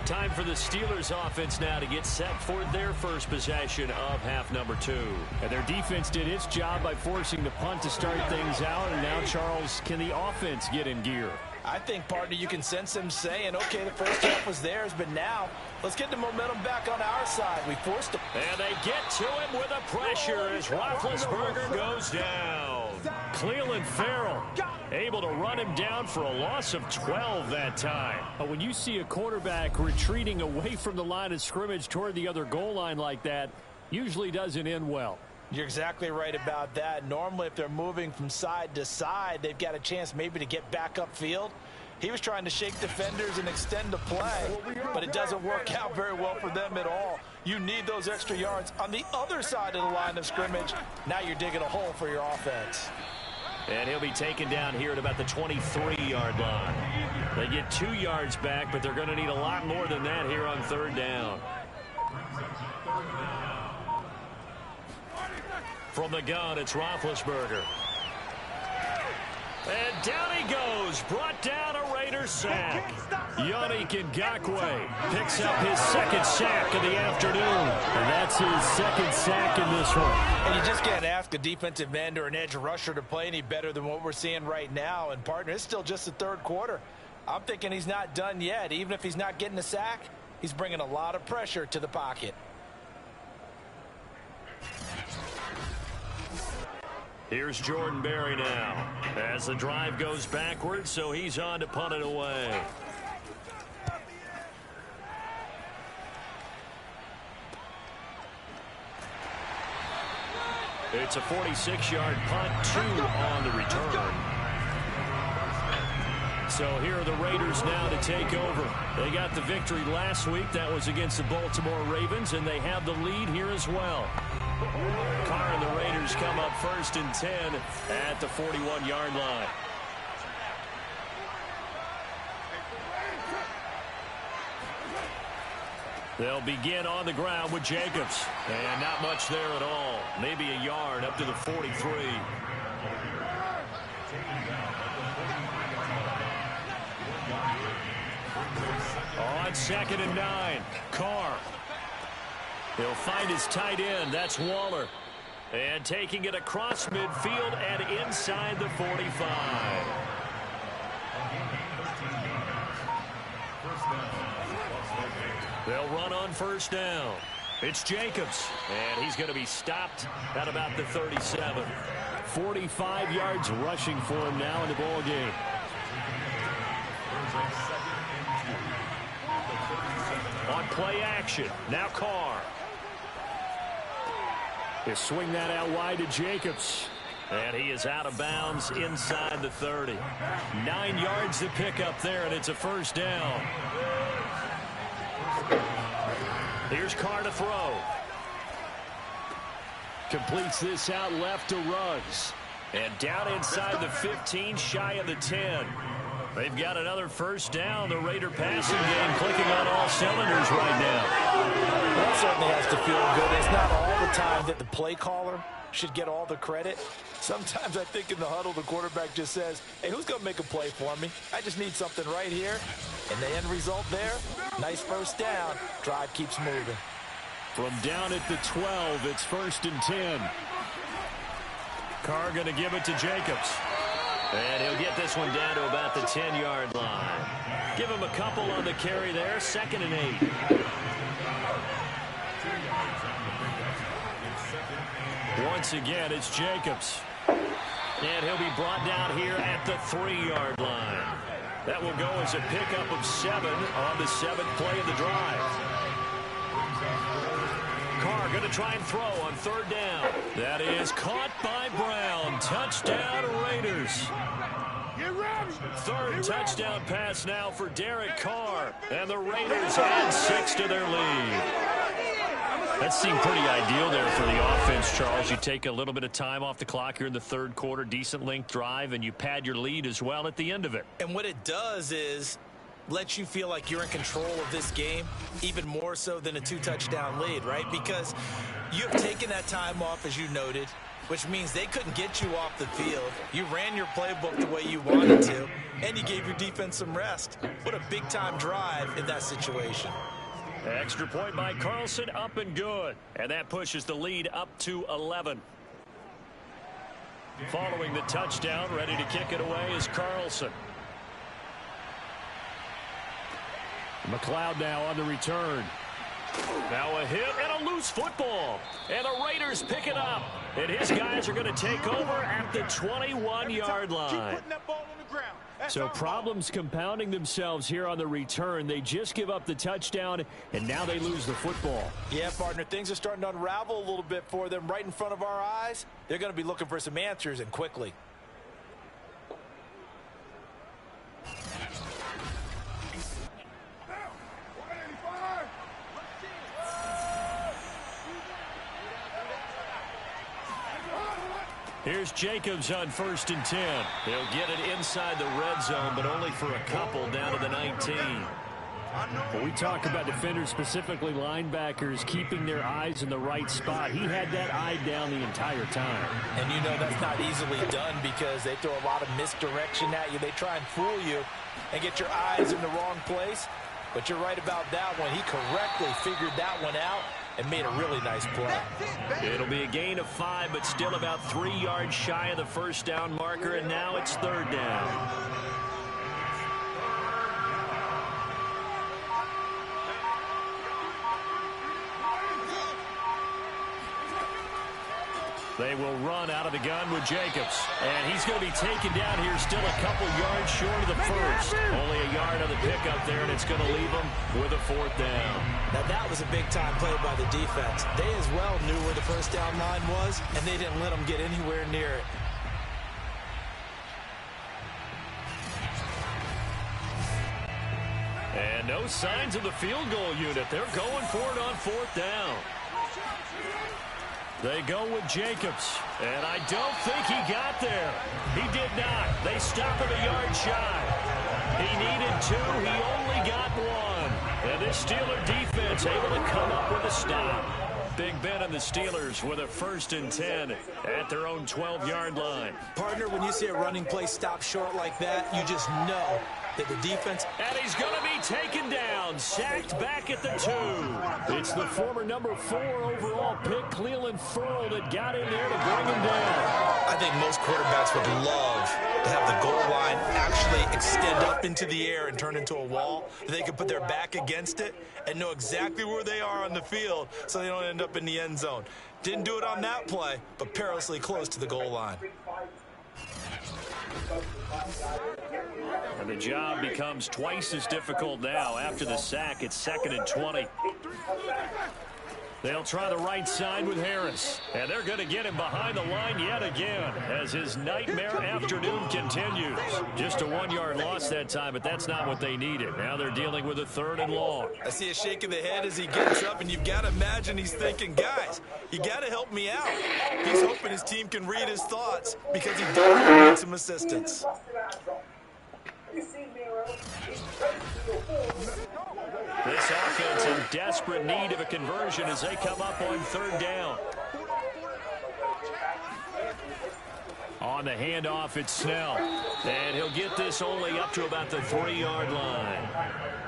Time for the Steelers offense now to get set for their first possession of half number 2. And their defense did its job by forcing the punt to start things out. And now, Charles, can the offense get in gear? I think, partner, you can sense them saying, okay, the first half was theirs, but now let's get the momentum back on our side. We forced them. And they get to him with a pressure as Roethlisberger goes down. Clelin Ferrell able to run him down for a loss of 12 that time. But when you see a quarterback retreating away from the line of scrimmage toward the other goal line like that, usually doesn't end well. You're exactly right about that. Normally, if they're moving from side to side, they've got a chance maybe to get back upfield. He was trying to shake defenders and extend the play, but it doesn't work out very well for them at all. You need those extra yards on the other side of the line of scrimmage. Now you're digging a hole for your offense. And he'll be taken down here at about the 23-yard line. They get 2 yards back, but they're going to need a lot more than that here on third down. From the gun, it's Roethlisberger. And down he goes. Brought down a Raiders sack. Yannick Ngakoue picks up his 2nd sack of the afternoon. And that's his 2nd sack in this one. And you just can't ask a defensive end or an edge rusher to play any better than what we're seeing right now. And, partner, it's still just the 3rd quarter. I'm thinking he's not done yet. Even if he's not getting a sack, he's bringing a lot of pressure to the pocket. Here's Jordan Berry now as the drive goes backwards, so he's on to punt it away. It's a 46-yard punt, 2 on the return. So here are the Raiders now to take over. They got the victory last week. That was against the Baltimore Ravens, and they have the lead here as well. Carr and the Raiders come up 1st and 10 at the 41-yard line. They'll begin on the ground with Jacobs. And not much there at all. Maybe a yard up to the 43. On 2nd and 9, Carr. He'll find his tight end. That's Waller. And taking it across midfield and inside the 45. They'll run on 1st down. It's Jacobs. And he's going to be stopped at about the 37. 45 yards rushing for him now in the ball game. On play action. Now Carr. They swing that out wide to Jacobs. And he is out of bounds inside the 30. 9 yards to pick up there, and it's a 1st down. Here's Carr to throw. Completes this out left to Ruggs. And down inside the 15, shy of the 10. They've got another 1st down. The Raider passing game clicking on all cylinders right now. That certainly has to feel good. It's not all the time that the play caller should get all the credit. Sometimes I think in the huddle, the quarterback just says, hey, who's going to make a play for me? I just need something right here. And the end result there, nice 1st down. Drive keeps moving. From down at the 12, it's 1st and 10. Carr going to give it to Jacobs. And he'll get this one down to about the 10-yard line. Give him a couple on the carry there. 2nd and 8. Once again, it's Jacobs. And he'll be brought down here at the 3-yard line. That will go as a pickup of 7 on the 7th play of the drive. Carr going to try and throw on 3rd down. That is caught by Brown. Touchdown, Raiders. Third touchdown pass now for Derek Carr. And the Raiders add 6 to their lead. That seemed pretty ideal there for the offense, Charles. You take a little bit of time off the clock here in the 3rd quarter, decent length drive, and you pad your lead as well at the end of it. And what it does is let you feel like you're in control of this game, even more so than a 2-touchdown lead, right? Because you have taken that time off, as you noted, which means they couldn't get you off the field. You ran your playbook the way you wanted to, and you gave your defense some rest. What a big-time drive in that situation. Extra point by Carlson, up and good. And that pushes the lead up to 11. Following the touchdown, ready to kick it away is Carlson. McLeod now on the return. Now a hit and a loose football. And the Raiders pick it up. And his guys are going to take over at the 21-yard line. So problems compounding themselves here on the return. They just give up the touchdown, and now they lose the football. Yeah, partner, things are starting to unravel a little bit for them right in front of our eyes. They're going to be looking for some answers, and quickly. Here's Jacobs on 1st and 10. He'll get it inside the red zone, but only for a couple down to the 19. When we talk about defenders, specifically linebackers, keeping their eyes in the right spot, he had that eye down the entire time. And you know that's not easily done because they throw a lot of misdirection at you. They try and fool you and get your eyes in the wrong place. But you're right about that one. He correctly figured that one out and made a really nice play. It'll be a gain of 5, but still about 3 yards shy of the 1st down marker, and now it's 3rd down. They will run out of the gun with Jacobs. And he's going to be taken down here still a couple yards short of the 1st. Only a yard on the pickup there, and it's going to leave him with a 4th down. Now that was a big-time play by the defense. They as well knew where the 1st down line was, and they didn't let them get anywhere near it. And no signs of the field goal unit. They're going for it on 4th down. They go with Jacobs, and I don't think he got there. He did not. They stop him a yard shy. He needed 2. He only got 1. And this Steeler defense able to come up with a stop. Big Ben and the Steelers with a 1st and 10 at their own 12-yard line. Partner, when you see a running play stop short like that, you just know that the defense... And he's going to be taken down, sacked back at the 2. It's the former number 4 overall pick, Clelin Ferrell, that got in there to bring him down. I think most quarterbacks would love to have the goal line actually extend up into the air and turn into a wall. They can put their back against it and know exactly where they are on the field so they don't end up in the end zone. Didn't do it on that play, but perilously close to the goal line. And the job becomes twice as difficult now. After the sack, it's 2nd and 20. They'll try the right side with Harris. And they're going to get him behind the line yet again as his nightmare afternoon continues. Just a 1-yard loss that time, but that's not what they needed. Now they're dealing with a 3rd and long. I see a shake of the head as he gets up, and you've got to imagine he's thinking, guys, you got to help me out. He's hoping his team can read his thoughts because he definitely needs some assistance. This offense in desperate need of a conversion as they come up on 3rd down. On On the handoff, it's Snell. And he'll get this only up to about the 3-yard line.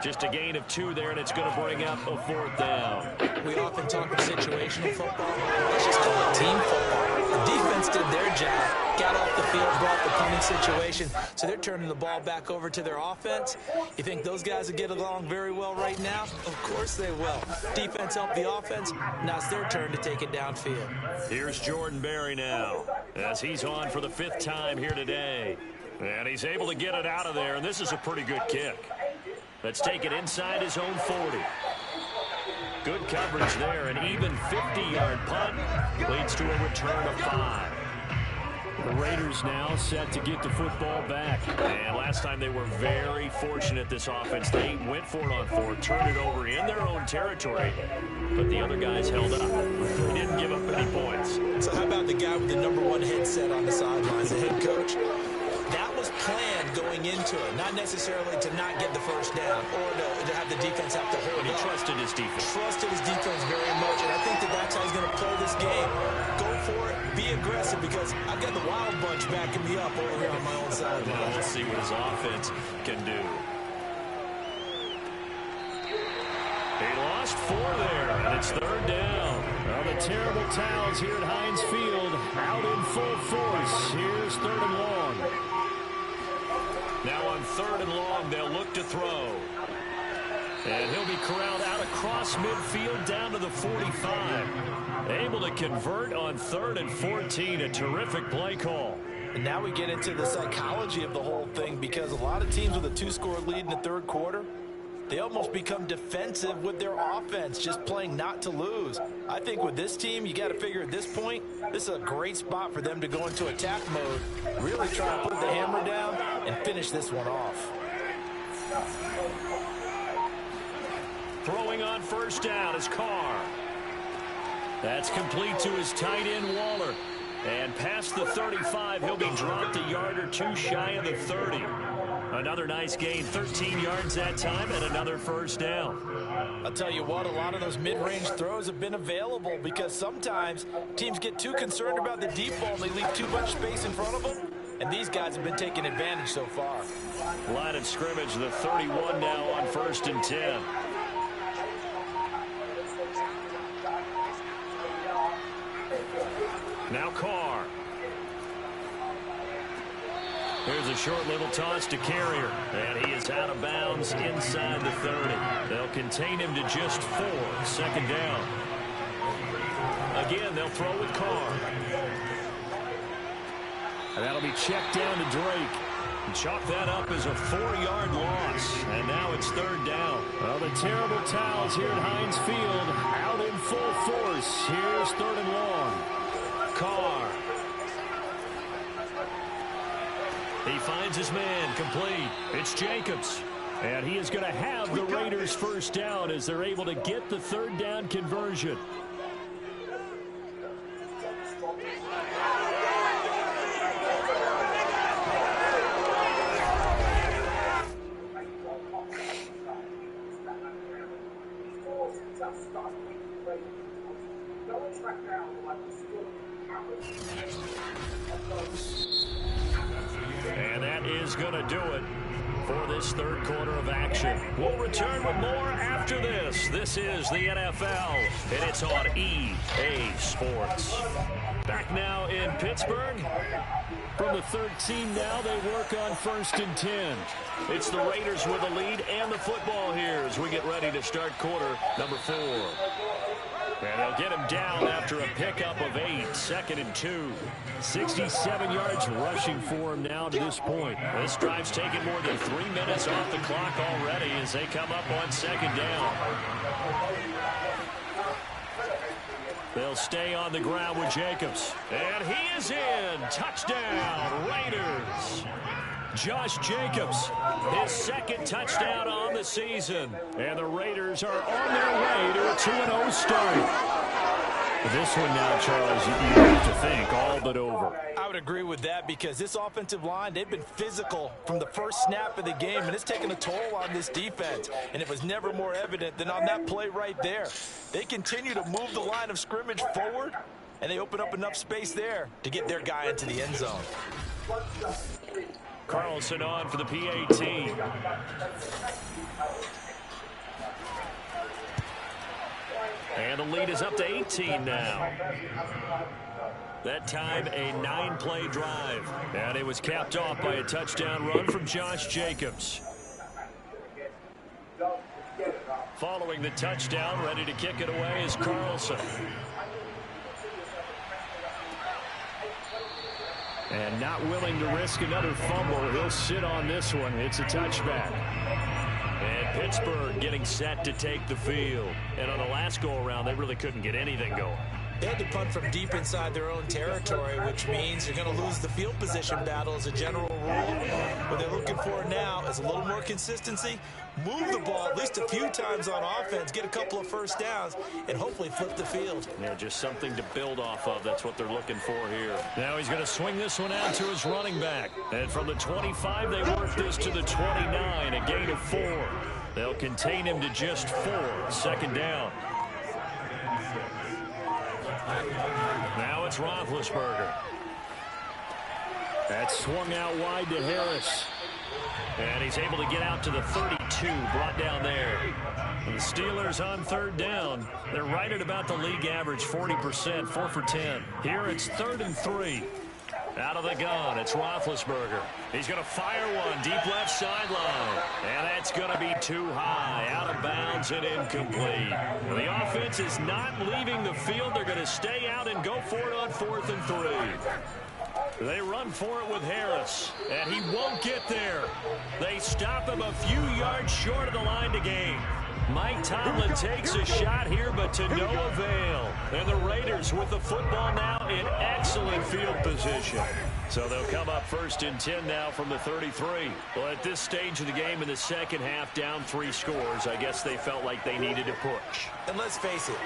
Just a gain of 2 there, and it's going to bring up a 4th down. We often talk of situational football. Let's just call it team football. The defense did their job, got off the field, brought the punting situation, so they're turning the ball back over to their offense. You think those guys will get along very well right now? Of course they will. Defense helped the offense. Now it's their turn to take it downfield. Here's Jordan Berry now, as he's on for the 5th time here today. And he's able to get it out of there, and this is a pretty good kick. Let's take it inside his own 40. Good coverage there. An even 50-yard punt leads to a return of 5. The Raiders now set to get the football back. And last time they were very fortunate, this offense. They went for it on 4, turned it over in their own territory, but the other guys held up. They didn't give up any points. So how about the guy with the #1 headset on the sidelines, the head coach? That was planned going into it, not necessarily to not get the first down or to have the defense have to hold But he up. trusted his defense. Trusted his defense very much, and I think that that's how he's going to play this game. Go for it, be aggressive, because I've got the Wild Bunch backing me up over here on my own side. Now let's see what his offense can do. He lost 4 there, and it's 3rd down. Well, the terrible towels here at Heinz Field out in full force. Here's 3rd and long. Now on 3rd and long, they'll look to throw. And he'll be corralled out across midfield down to the 45. Able to convert on 3rd and 14. A terrific play call. And now we get into the psychology of the whole thing, because a lot of teams with a 2-score lead in the 3rd quarter, they almost become defensive with their offense, just playing not to lose. I think with this team, you got to figure at this point, this is a great spot for them to go into attack mode, really try to put the hammer down and finish this one off. Throwing on 1st down is Carr. That's complete to his tight end, Waller. And past the 35, he'll be dropped a yard or 2 shy of the 30. Another nice gain, 13 yards that time, and another 1st down. I'll tell you what, a lot of those mid-range throws have been available, because sometimes teams get too concerned about the deep ball and they leave too much space in front of them, and these guys have been taking advantage so far. Line of scrimmage, the 31 now on 1st and 10. Now Carr. Here's a short little toss to Carrier, and he is out of bounds inside the 30. They'll contain him to just 4. 2nd down. Again, they'll throw with Carr. And that'll be checked down to Drake. Chalk that up as a 4-yard loss, and now it's 3rd down. Well, the terrible towels here at Heinz Field out in full force. Here's 3rd and long. Carr. He finds his man, complete. It's Jacobs. And he is going to have the Raiders' 1st down as they're able to get the 3rd down conversion. And that is going to do it for this 3rd quarter of action. We'll return with more after this. This is the NFL, and it's on EA Sports. Back now in Pittsburgh. From the 13 now, they work on 1st and 10. It's the Raiders with the lead and the football here as we get ready to start quarter number 4. And they'll get him down after a pickup of 8, 2nd and 2. 67 yards rushing for him now to this point. This drive's taken more than 3 minutes off the clock already as they come up on 2nd down. They'll stay on the ground with Jacobs. And he is in. Touchdown, Raiders. Josh Jacobs, his 2nd touchdown on the season. And the Raiders are on their way to a 2-0 start. This one now, Charles, you have to think all but over. I would agree with that, because this offensive line, they've been physical from the first snap of the game, and it's taken a toll on this defense. And it was never more evident than on that play right there. They continue to move the line of scrimmage forward, and they open up enough space there to get their guy into the end zone. Carlson on for the PAT. And the lead is up to 18 now. That time, a 9-play drive. And it was capped off by a touchdown run from Josh Jacobs. Following the touchdown, ready to kick it away is Carlson. And not willing to risk another fumble. He'll sit on this one. It's a touchback. And Pittsburgh getting set to take the field. And on the last go-around, they really couldn't get anything going. They had to punt from deep inside their own territory, which means you're going to lose the field position battle as a general rule. What they're looking for now is a little more consistency, move the ball at least a few times on offense, get a couple of first downs, and hopefully flip the field. Yeah, just something to build off of. That's what they're looking for here. Now he's going to swing this one out to his running back. And from the 25, they work this to the 29, a gain of 4. They'll contain him to just 4. Second down. Now it's Roethlisberger. That's swung out wide to Harris. And he's able to get out to the 32, brought down there. And the Steelers on third down. They're right at about the league average, 40%, 4 for 10. Here it's 3rd and 3. Out of the gun, it's Roethlisberger. He's going to fire one deep left sideline. And that's going to be too high, out of bounds and incomplete. The offense is not leaving the field. They're going to stay out and go for it on 4th and 3. They run for it with Harris, and he won't get there. They stop him a few yards short of the line to gain. Mike Tomlin takes a shot here, but to no avail. And the Raiders with the football now in excellent field position. So they'll come up 1st and 10 now from the 33. Well, at this stage of the game in the second half, down 3 scores, I guess they felt like they needed to push. And let's face it,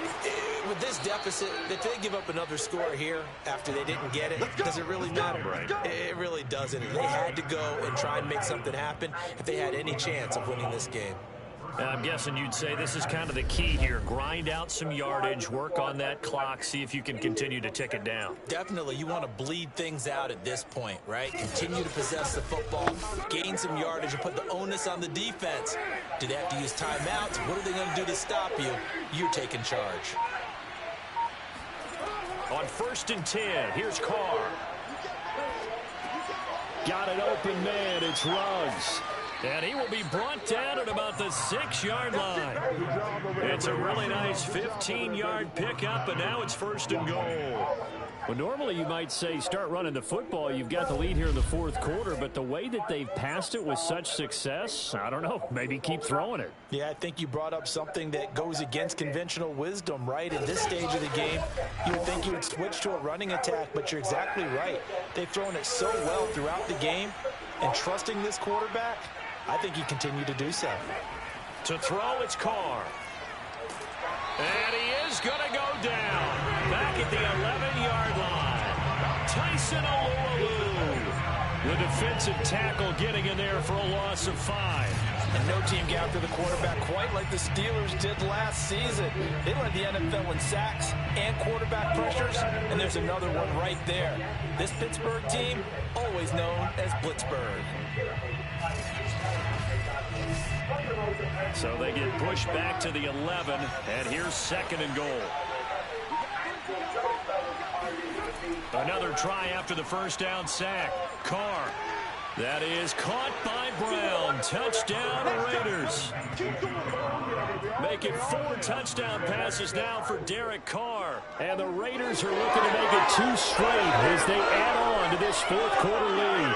with this deficit, if they give up another score here after they didn't get it, does it really matter? Right. It really doesn't. They had to go and try and make something happen if they had any chance of winning this game. I'm guessing you'd say this is kind of the key here. Grind out some yardage, work on that clock, see if you can continue to tick it down. Definitely, you want to bleed things out at this point, right? Continue to possess the football, gain some yardage, and put the onus on the defense. Do they have to use timeouts? What are they going to do to stop you? You're taking charge. On 1st and 10, here's Carr. Got an open man, it's Ruggs. And he will be brought down at about the 6-yard line. It's a really nice 15-yard pickup, and now it's 1st and goal. Well, normally you might say start running the football. You've got the lead here in the 4th quarter, but the way that they've passed it with such success, I don't know, maybe keep throwing it. Yeah, I think you brought up something that goes against conventional wisdom, right? In this stage of the game, you would think you would switch to a running attack, but you're exactly right. They've thrown it so well throughout the game, and trusting this quarterback, I think you continue to do so. To throw, it's Carr. And he is going to go down. Back at the 11-yard line. Tyson Alualu. The defensive tackle getting in there for a loss of 5. And no team got after the quarterback quite like the Steelers did last season. They led the NFL in sacks and quarterback pressures, and there's another one right there. This Pittsburgh team, always known as Blitzburgh. So they get pushed back to the 11, and here's 2nd and goal. Another try after the first down sack. Carr. That is caught by Brown. Touchdown, Raiders. Make it 4 touchdown passes now for Derek Carr. And the Raiders are looking to make it 2 straight as they add on to this 4th quarter lead.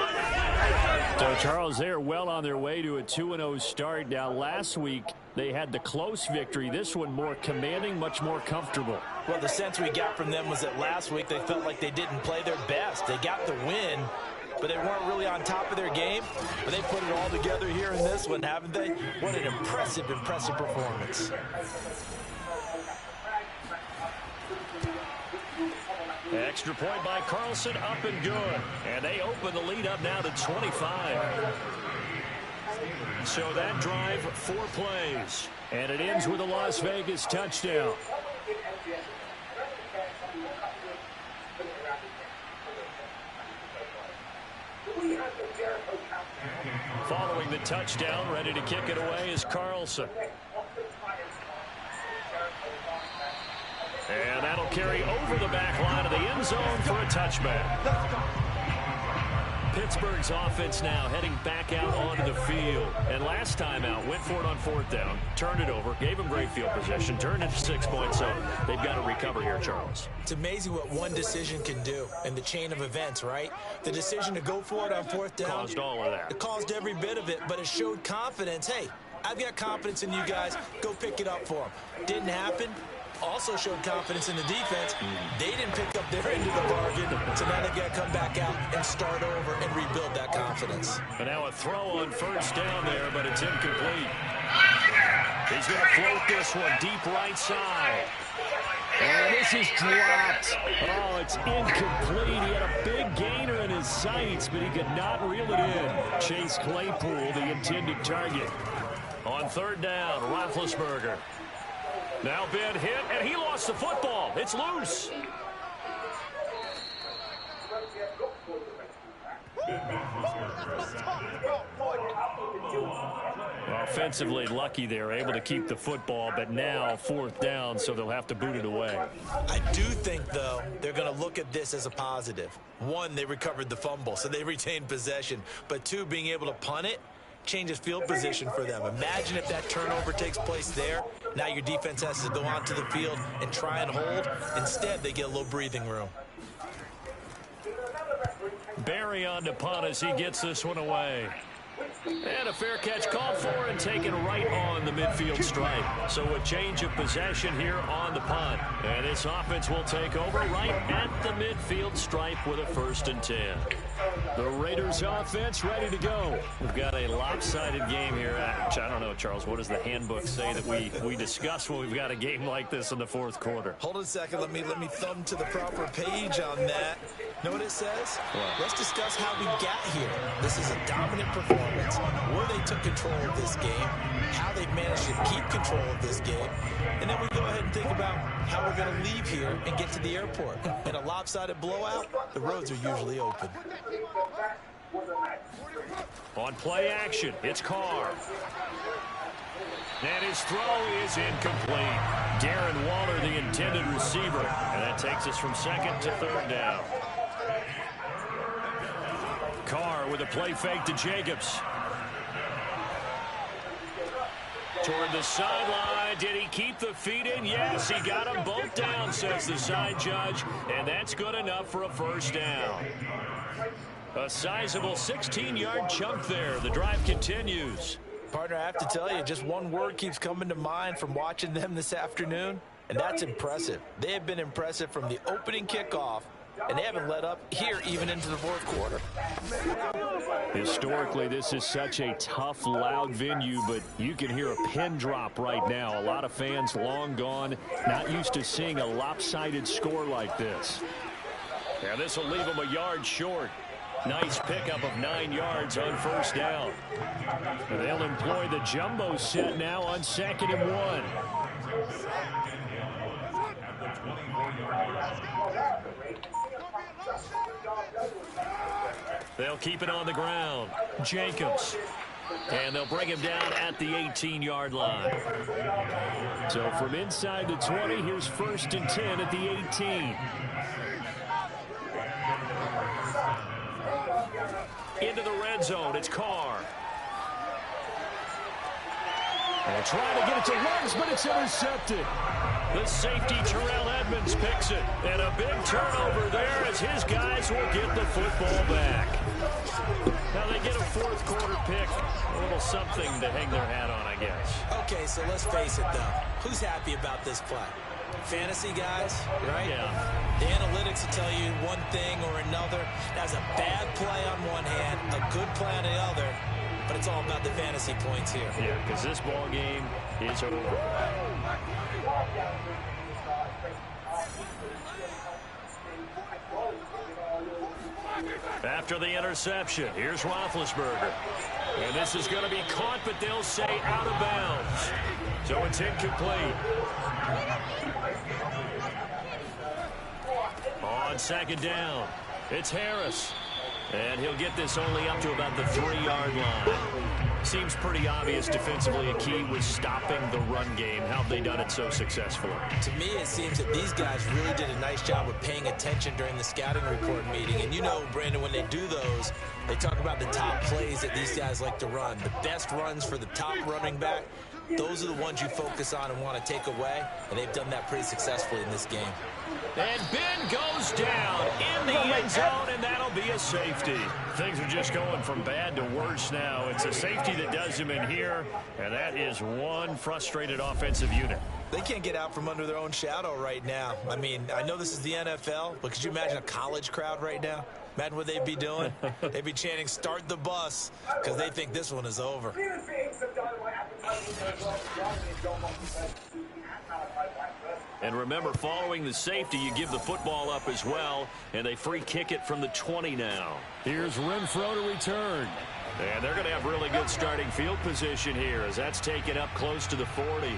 So, Charles, they're well on their way to a 2-0 start. Now, last week, they had the close victory. This one more commanding, much more comfortable. Well, the sense we got from them was that last week they felt like they didn't play their best. They got the win, but they weren't really on top of their game. But they put it all together here in this one, haven't they? What an impressive performance. Extra point by Carlson, up and good. And they open the lead up now to 25. So that drive, 4 plays. And it ends with a Las Vegas touchdown. Following the touchdown, ready to kick it away is Carlson. And that'll carry over the back line of the end zone for a touchback. Pittsburgh's offense now heading back out onto the field. And last time out, went for it on 4th down, turned it over, gave them great field position, turned it to 6 points. So they've got to recover here, Charles. It's amazing what one decision can do in the chain of events, right? The decision to go for it on 4th down. Caused all of that. It caused every bit of it, but it showed confidence. Hey, I've got confidence in you guys. Go pick it up for them. Didn't happen. Also showed confidence in the defense. They didn't pick up their end of the bargain, so now they've got to come back out and start over and rebuild that confidence. But now a throw on 1st down there, but it's incomplete. He's going to float this one deep right side. And this is dropped. Oh, it's incomplete. He had a big gainer in his sights, but he could not reel it in. Chase Claypool, the intended target. On 3rd down, Roethlisberger. Now Ben hit, and he lost the football. It's loose. Offensively lucky they're able to keep the football, but now 4th down, so they'll have to boot it away. I do think, though, they're going to look at this as a positive. 1, they recovered the fumble, so they retained possession. But 2, being able to punt it changes field position for them. Imagine if that turnover takes place there. Now your defense has to go onto the field and try and hold. Instead, they get a little breathing room. Barry on to punt as he gets this one away. And a fair catch called for and taken right on the midfield stripe. So a change of possession here on the punt. And this offense will take over right at the midfield stripe with a 1st and 10. The Raiders offense ready to go. We've got a lopsided game here. I don't know, Charles, what does the handbook say that we discuss when we've got a game like this in the 4th quarter? Hold on a second. Let me thumb to the proper page on that. Know what it says? What? Let's discuss how we got here. This is a dominant performance, where they took control of this game, how they've managed to keep control of this game, and then we go ahead and think about how we're going to leave here and get to the airport. In a lopsided blowout, the roads are usually open. On play action, it's Carr. And his throw is incomplete. Darren Waller, the intended receiver. And that takes us from 2nd to 3rd down. Carr with a play fake to Jacobs. Toward the sideline. Did he keep the feet in? Yes, he got them both down, says the side judge. And that's good enough for a 1st down. A sizable 16-yard chunk there. The drive continues. Partner, I have to tell you, just one word keeps coming to mind from watching them this afternoon, and that's impressive. They have been impressive from the opening kickoff, and they haven't let up here even into the 4th quarter. Historically, this is such a tough, loud venue, but you can hear a pin drop right now. A lot of fans long gone, not used to seeing a lopsided score like this. Yeah, this will leave them a yard short. Nice pickup of 9 yards on 1st down. And they'll employ the jumbo set now on 2nd and 1. They'll keep it on the ground. Jacobs. And they'll bring him down at the 18-yard line. So from inside the 20, here's 1st and 10 at the 18. Into the red zone, it's Carr. And trying to get it to Ruggs, but it's intercepted. The safety, Terrell Edmonds, picks it. And a big turnover there as his guys will get the football back. Now they get a 4th quarter pick. A little something to hang their hat on, I guess. Okay, so let's face it, though. Who's happy about this play? Fantasy guys, right? Yeah. The analytics will tell you one thing or another. That's a bad play on one hand, a good play on the other, but it's all about the fantasy points here. Yeah, because this ball game is over. After the interception, here's Roethlisberger. And this is going to be caught, but they'll say out of bounds. So it's incomplete. On second down, it's Harris. And he'll get this only up to about the 3-yard line. Seems pretty obvious defensively a key was stopping the run game. How have they done it so successfully? To me, it seems that these guys really did a nice job of paying attention during the scouting report meeting. And you know, Brandon, when they do those, they talk about the top plays that these guys like to run. The best runs for the top running back, those are the ones you focus on and want to take away. And they've done that pretty successfully in this game. And Ben goes down in the end zone, and that'll be a safety. Things are just going from bad to worse now. It's a safety that does him in here, and that is one frustrated offensive unit. They can't get out from under their own shadow right now. I mean, I know this is the NFL, but could you imagine a college crowd right now? Imagine what they'd be doing. They'd be chanting, "Start the bus," because they think this one is over. And remember, following the safety, you give the football up as well, and they free kick it from the 20 now. Here's Renfro to return. And they're going to have really good starting field position here as that's taken up close to the 40.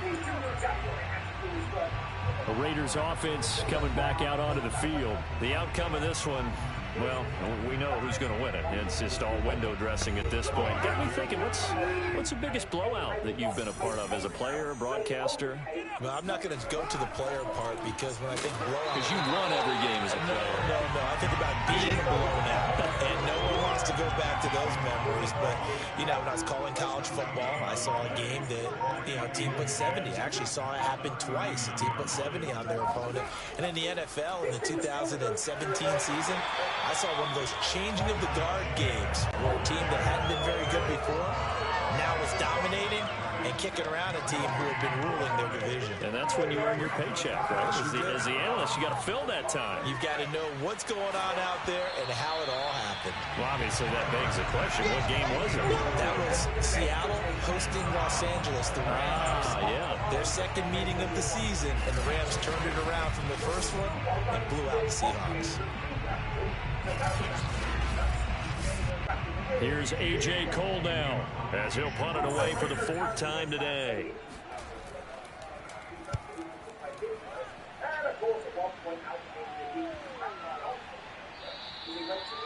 The Raiders offense coming back out onto the field. The outcome of this one, well, we know who's going to win it. It's just all window dressing at this point. Got me thinking, what's the biggest blowout that you've been a part of as a player, broadcaster? Well, I'm not going to go to the player part because when I think blowout... Because you won every game as a player. No. I think about being blown out. And no one wants to go back to those memories. But, you know, when I was calling college football, I saw a game that, you know, a team put 70. I actually saw it happen twice. A team put 70 on their opponent. And in the NFL, in the 2017 season, I saw one of those changing of the guard games where a team that hadn't been very good before now was dominating and kicking around a team who had been ruling their division. And that's when you earn your paycheck, right? As the analyst, you got to fill that time. You've got to know what's going on out there and how it all happened. Well, obviously that begs the question, what game was it? That was Seattle hosting Los Angeles, the Rams. Yeah. Their second meeting of the season, and the Rams turned it around from the first one and blew out the Seahawks. Here's A.J. Cole now as he'll punt it away for the 4th time today.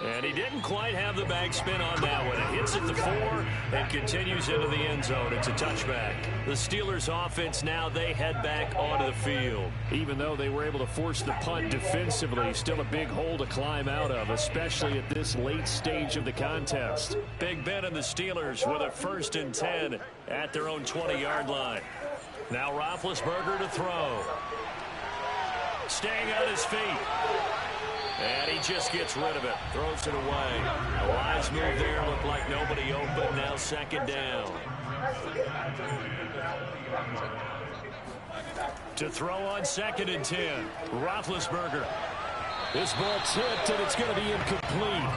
And he didn't quite have the backspin on that one. It hits at the 4 and continues into the end zone. It's a touchback. The Steelers offense now, they head back onto the field. Even though they were able to force the punt defensively, still a big hole to climb out of, especially at this late stage of the contest. Big Ben and the Steelers with a 1st and 10 at their own 20-yard line. Now Roethlisberger to throw. Staying on his feet. And he just gets rid of it. Throws it away. A wise move there. Looked like nobody open. Now 2nd down. To throw on 2nd and 10. Roethlisberger. This ball tipped, and it's going to be incomplete.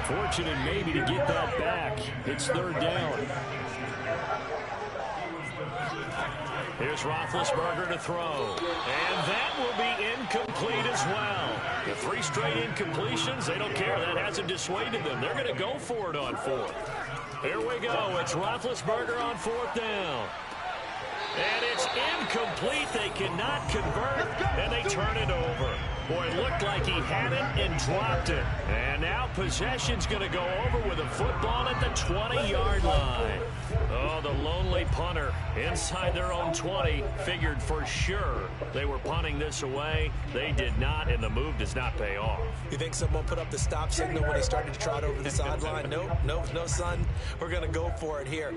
Fortunate maybe to get that back. It's 3rd down. Here's Roethlisberger to throw. And that will be incomplete as well. The 3 straight incompletions, they don't care. That hasn't dissuaded them. They're going to go for it on 4th. Here we go. It's Roethlisberger on 4th down. And it's incomplete. They cannot convert, and they turn it over. Boy, it looked like he had it and dropped it. And now possession's going to go over with a football at the 20-yard line. Oh, the lonely punter inside their own 20 figured for sure they were punting this away. They did not, and the move does not pay off. You think someone put up the stop signal when he started to trot over the sideline? No, son. We're going to go for it here.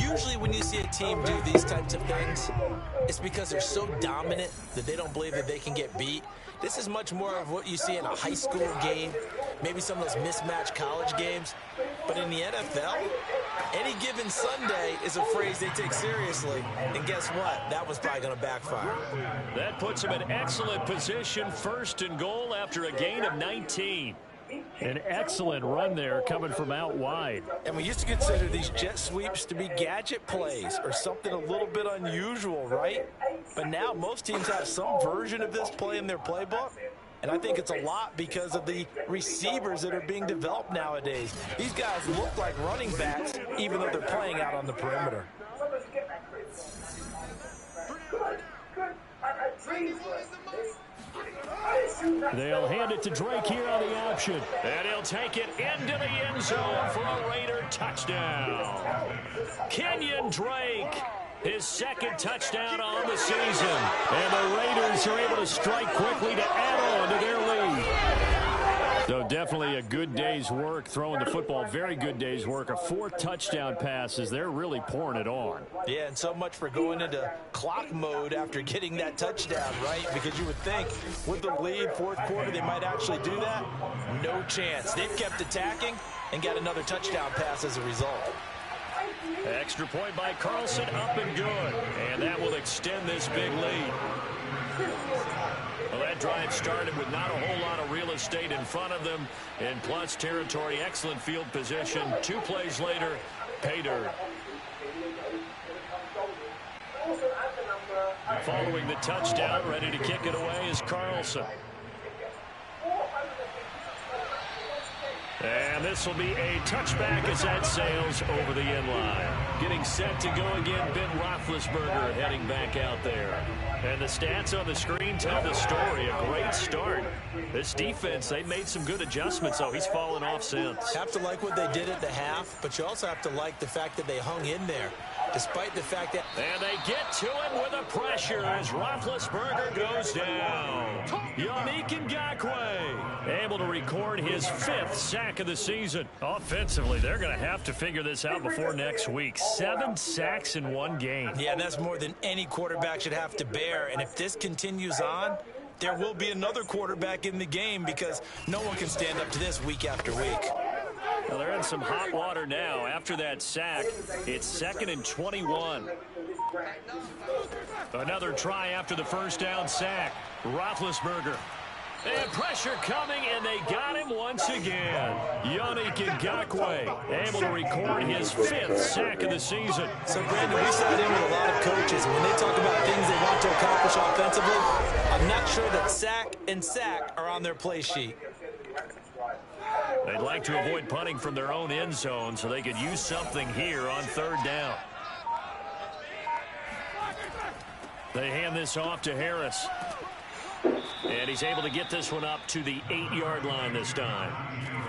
Usually when you see a team do these types of things, it's because they're so dominant that they don't believe that they can get beat. This is much more of what you see in a high school game, maybe some of those mismatched college games. But in the NFL, any given Sunday is a phrase they take seriously. And guess what? That was probably going to backfire. That puts him in excellent position, 1st and goal after a gain of 19. An excellent run there coming from out wide. And we used to consider these jet sweeps to be gadget plays or something a little bit unusual, right? But now most teams have some version of this play in their playbook. And I think it's a lot because of the receivers that are being developed nowadays. These guys look like running backs even though they're playing out on the perimeter. They'll hand it to Drake here on the option. And he'll take it into the end zone for a Raider touchdown. Kenyon Drake, his second touchdown on the season. And the Raiders are able to strike quickly to add on to their lead. So definitely a good day's work throwing the football. Very good day's work. A 4th touchdown passes. They're really pouring it on. Yeah, and so much for going into clock mode after getting that touchdown, right? Because you would think with the lead, 4th quarter, they might actually do that. No chance. They've kept attacking and got another touchdown pass as a result. Extra point by Carlson, up and good. And that will extend this big lead. Well, that drive started with not a whole lot of real estate in front of them. In plus territory, excellent field position. 2 plays later, pay dirt. Following the touchdown, ready to kick it away is Carlson. And this will be a touchback as that sails over the end line. Getting set to go again, Ben Roethlisberger heading back out there. And the stats on the screen tell the story. A great start. This defense, they made some good adjustments, though. He's fallen off since. Have to like what they did at the half, but you also have to like the fact that they hung in there. Despite the fact that... And they get to him with a pressure as Roethlisberger goes down. Yannick Ngakoue able to record his 5th sack of the season. Offensively, they're going to have to figure this out before next week. 7 sacks in 1 game. Yeah, that's more than any quarterback should have to bear. And if this continues on, there will be another quarterback in the game because no one can stand up to this week after week. Well, they're in some hot water now. After that sack, it's 2nd and 21. Another try after the first down sack. Roethlisberger. And pressure coming, and they got him once again. Yannick Ngakoue able to record his 5th sack of the season. So, Brandon, we sat in with a lot of coaches, and when they talk about things they want to accomplish offensively, I'm not sure that sack and sack are on their play sheet. They'd like to avoid punting from their own end zone so they could use something here on 3rd down. They hand this off to Harris. And he's able to get this one up to the 8-yard line this time.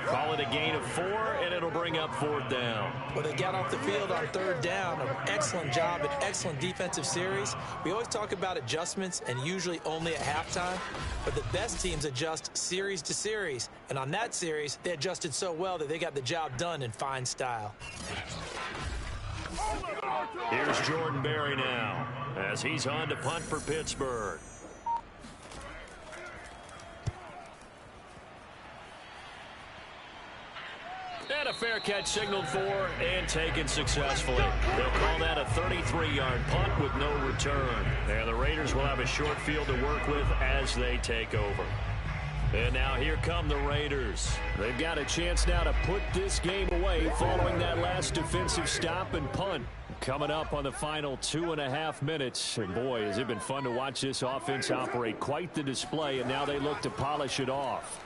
Call it a gain of 4, and it'll bring up 4th down. Well, they got off the field on 3rd down. An excellent job, an excellent defensive series. We always talk about adjustments, and usually only at halftime. But the best teams adjust series to series. And on that series, they adjusted so well that they got the job done in fine style. Here's Jordan Berry now as he's on to punt for Pittsburgh. And a fair catch signaled for and taken successfully. They'll call that a 33-yard punt with no return. And the Raiders will have a short field to work with as they take over. And now here come the Raiders. They've got a chance now to put this game away following that last defensive stop and punt. Coming up on the final 2.5 minutes. And boy, has it been fun to watch this offense operate. Quite the display, and now they look to polish it off.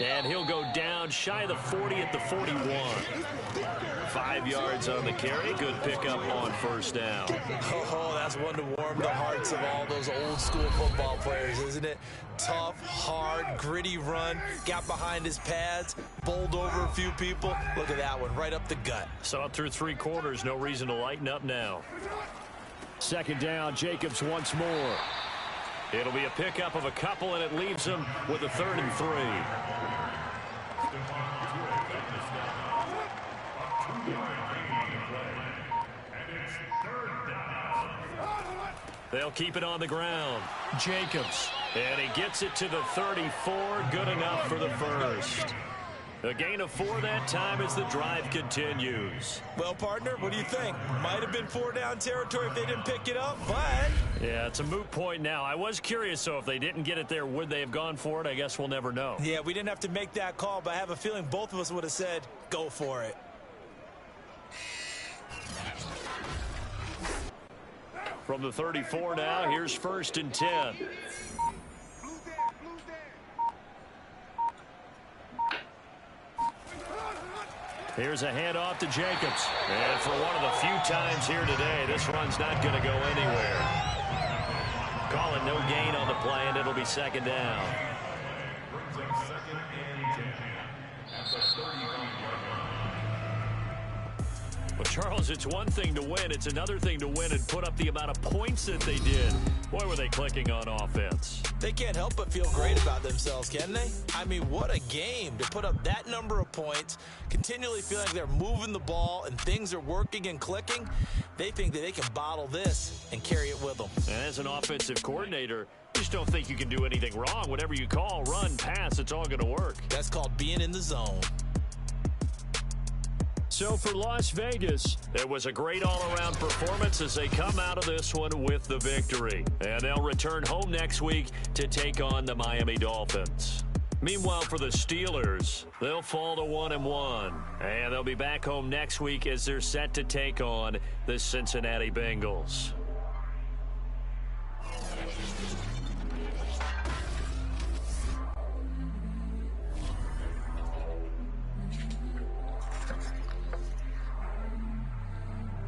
And he'll go down shy of the 40 at the 41. 5 yards on the carry. Good pickup on 1st down. Oh, that's one to warm the hearts of all those old school football players, isn't it? Tough, hard, gritty run. Got behind his pads, bowled over a few people. Look at that one, right up the gut. So up through 3 quarters, no reason to lighten up now. 2nd down, Jacobs once more. It'll be a pickup of a couple, and it leaves them with a 3rd and 3. They'll keep it on the ground. Jacobs. And he gets it to the 34. Good enough for the first. A gain of 4 that time as the drive continues. Well, partner, what do you think? Might have been 4-down territory if they didn't pick it up, but... Yeah, it's a moot point now. I was curious, so if they didn't get it there, would they have gone for it? I guess we'll never know. Yeah, we didn't have to make that call, but I have a feeling both of us would have said, go for it. From the 34 now, here's 1st and 10. Here's a handoff to Jacobs. And for one of the few times here today, this run's not going to go anywhere. Calling no gain on the play, and it'll be second down. Well, Charles, it's one thing to win. It's another thing to win and put up the amount of points that they did. Boy, were they clicking on offense. They can't help but feel great about themselves, can they? I mean, what a game to put up that number of points, continually feeling like they're moving the ball and things are working and clicking. They think that they can bottle this and carry it with them. And as an offensive coordinator, you just don't think you can do anything wrong. Whatever you call, run, pass, it's all going to work. That's called being in the zone. So for Las Vegas, it was a great all-around performance as they come out of this one with the victory. And they'll return home next week to take on the Miami Dolphins. Meanwhile, for the Steelers, they'll fall to 1-1. And they'll be back home next week as they're set to take on the Cincinnati Bengals.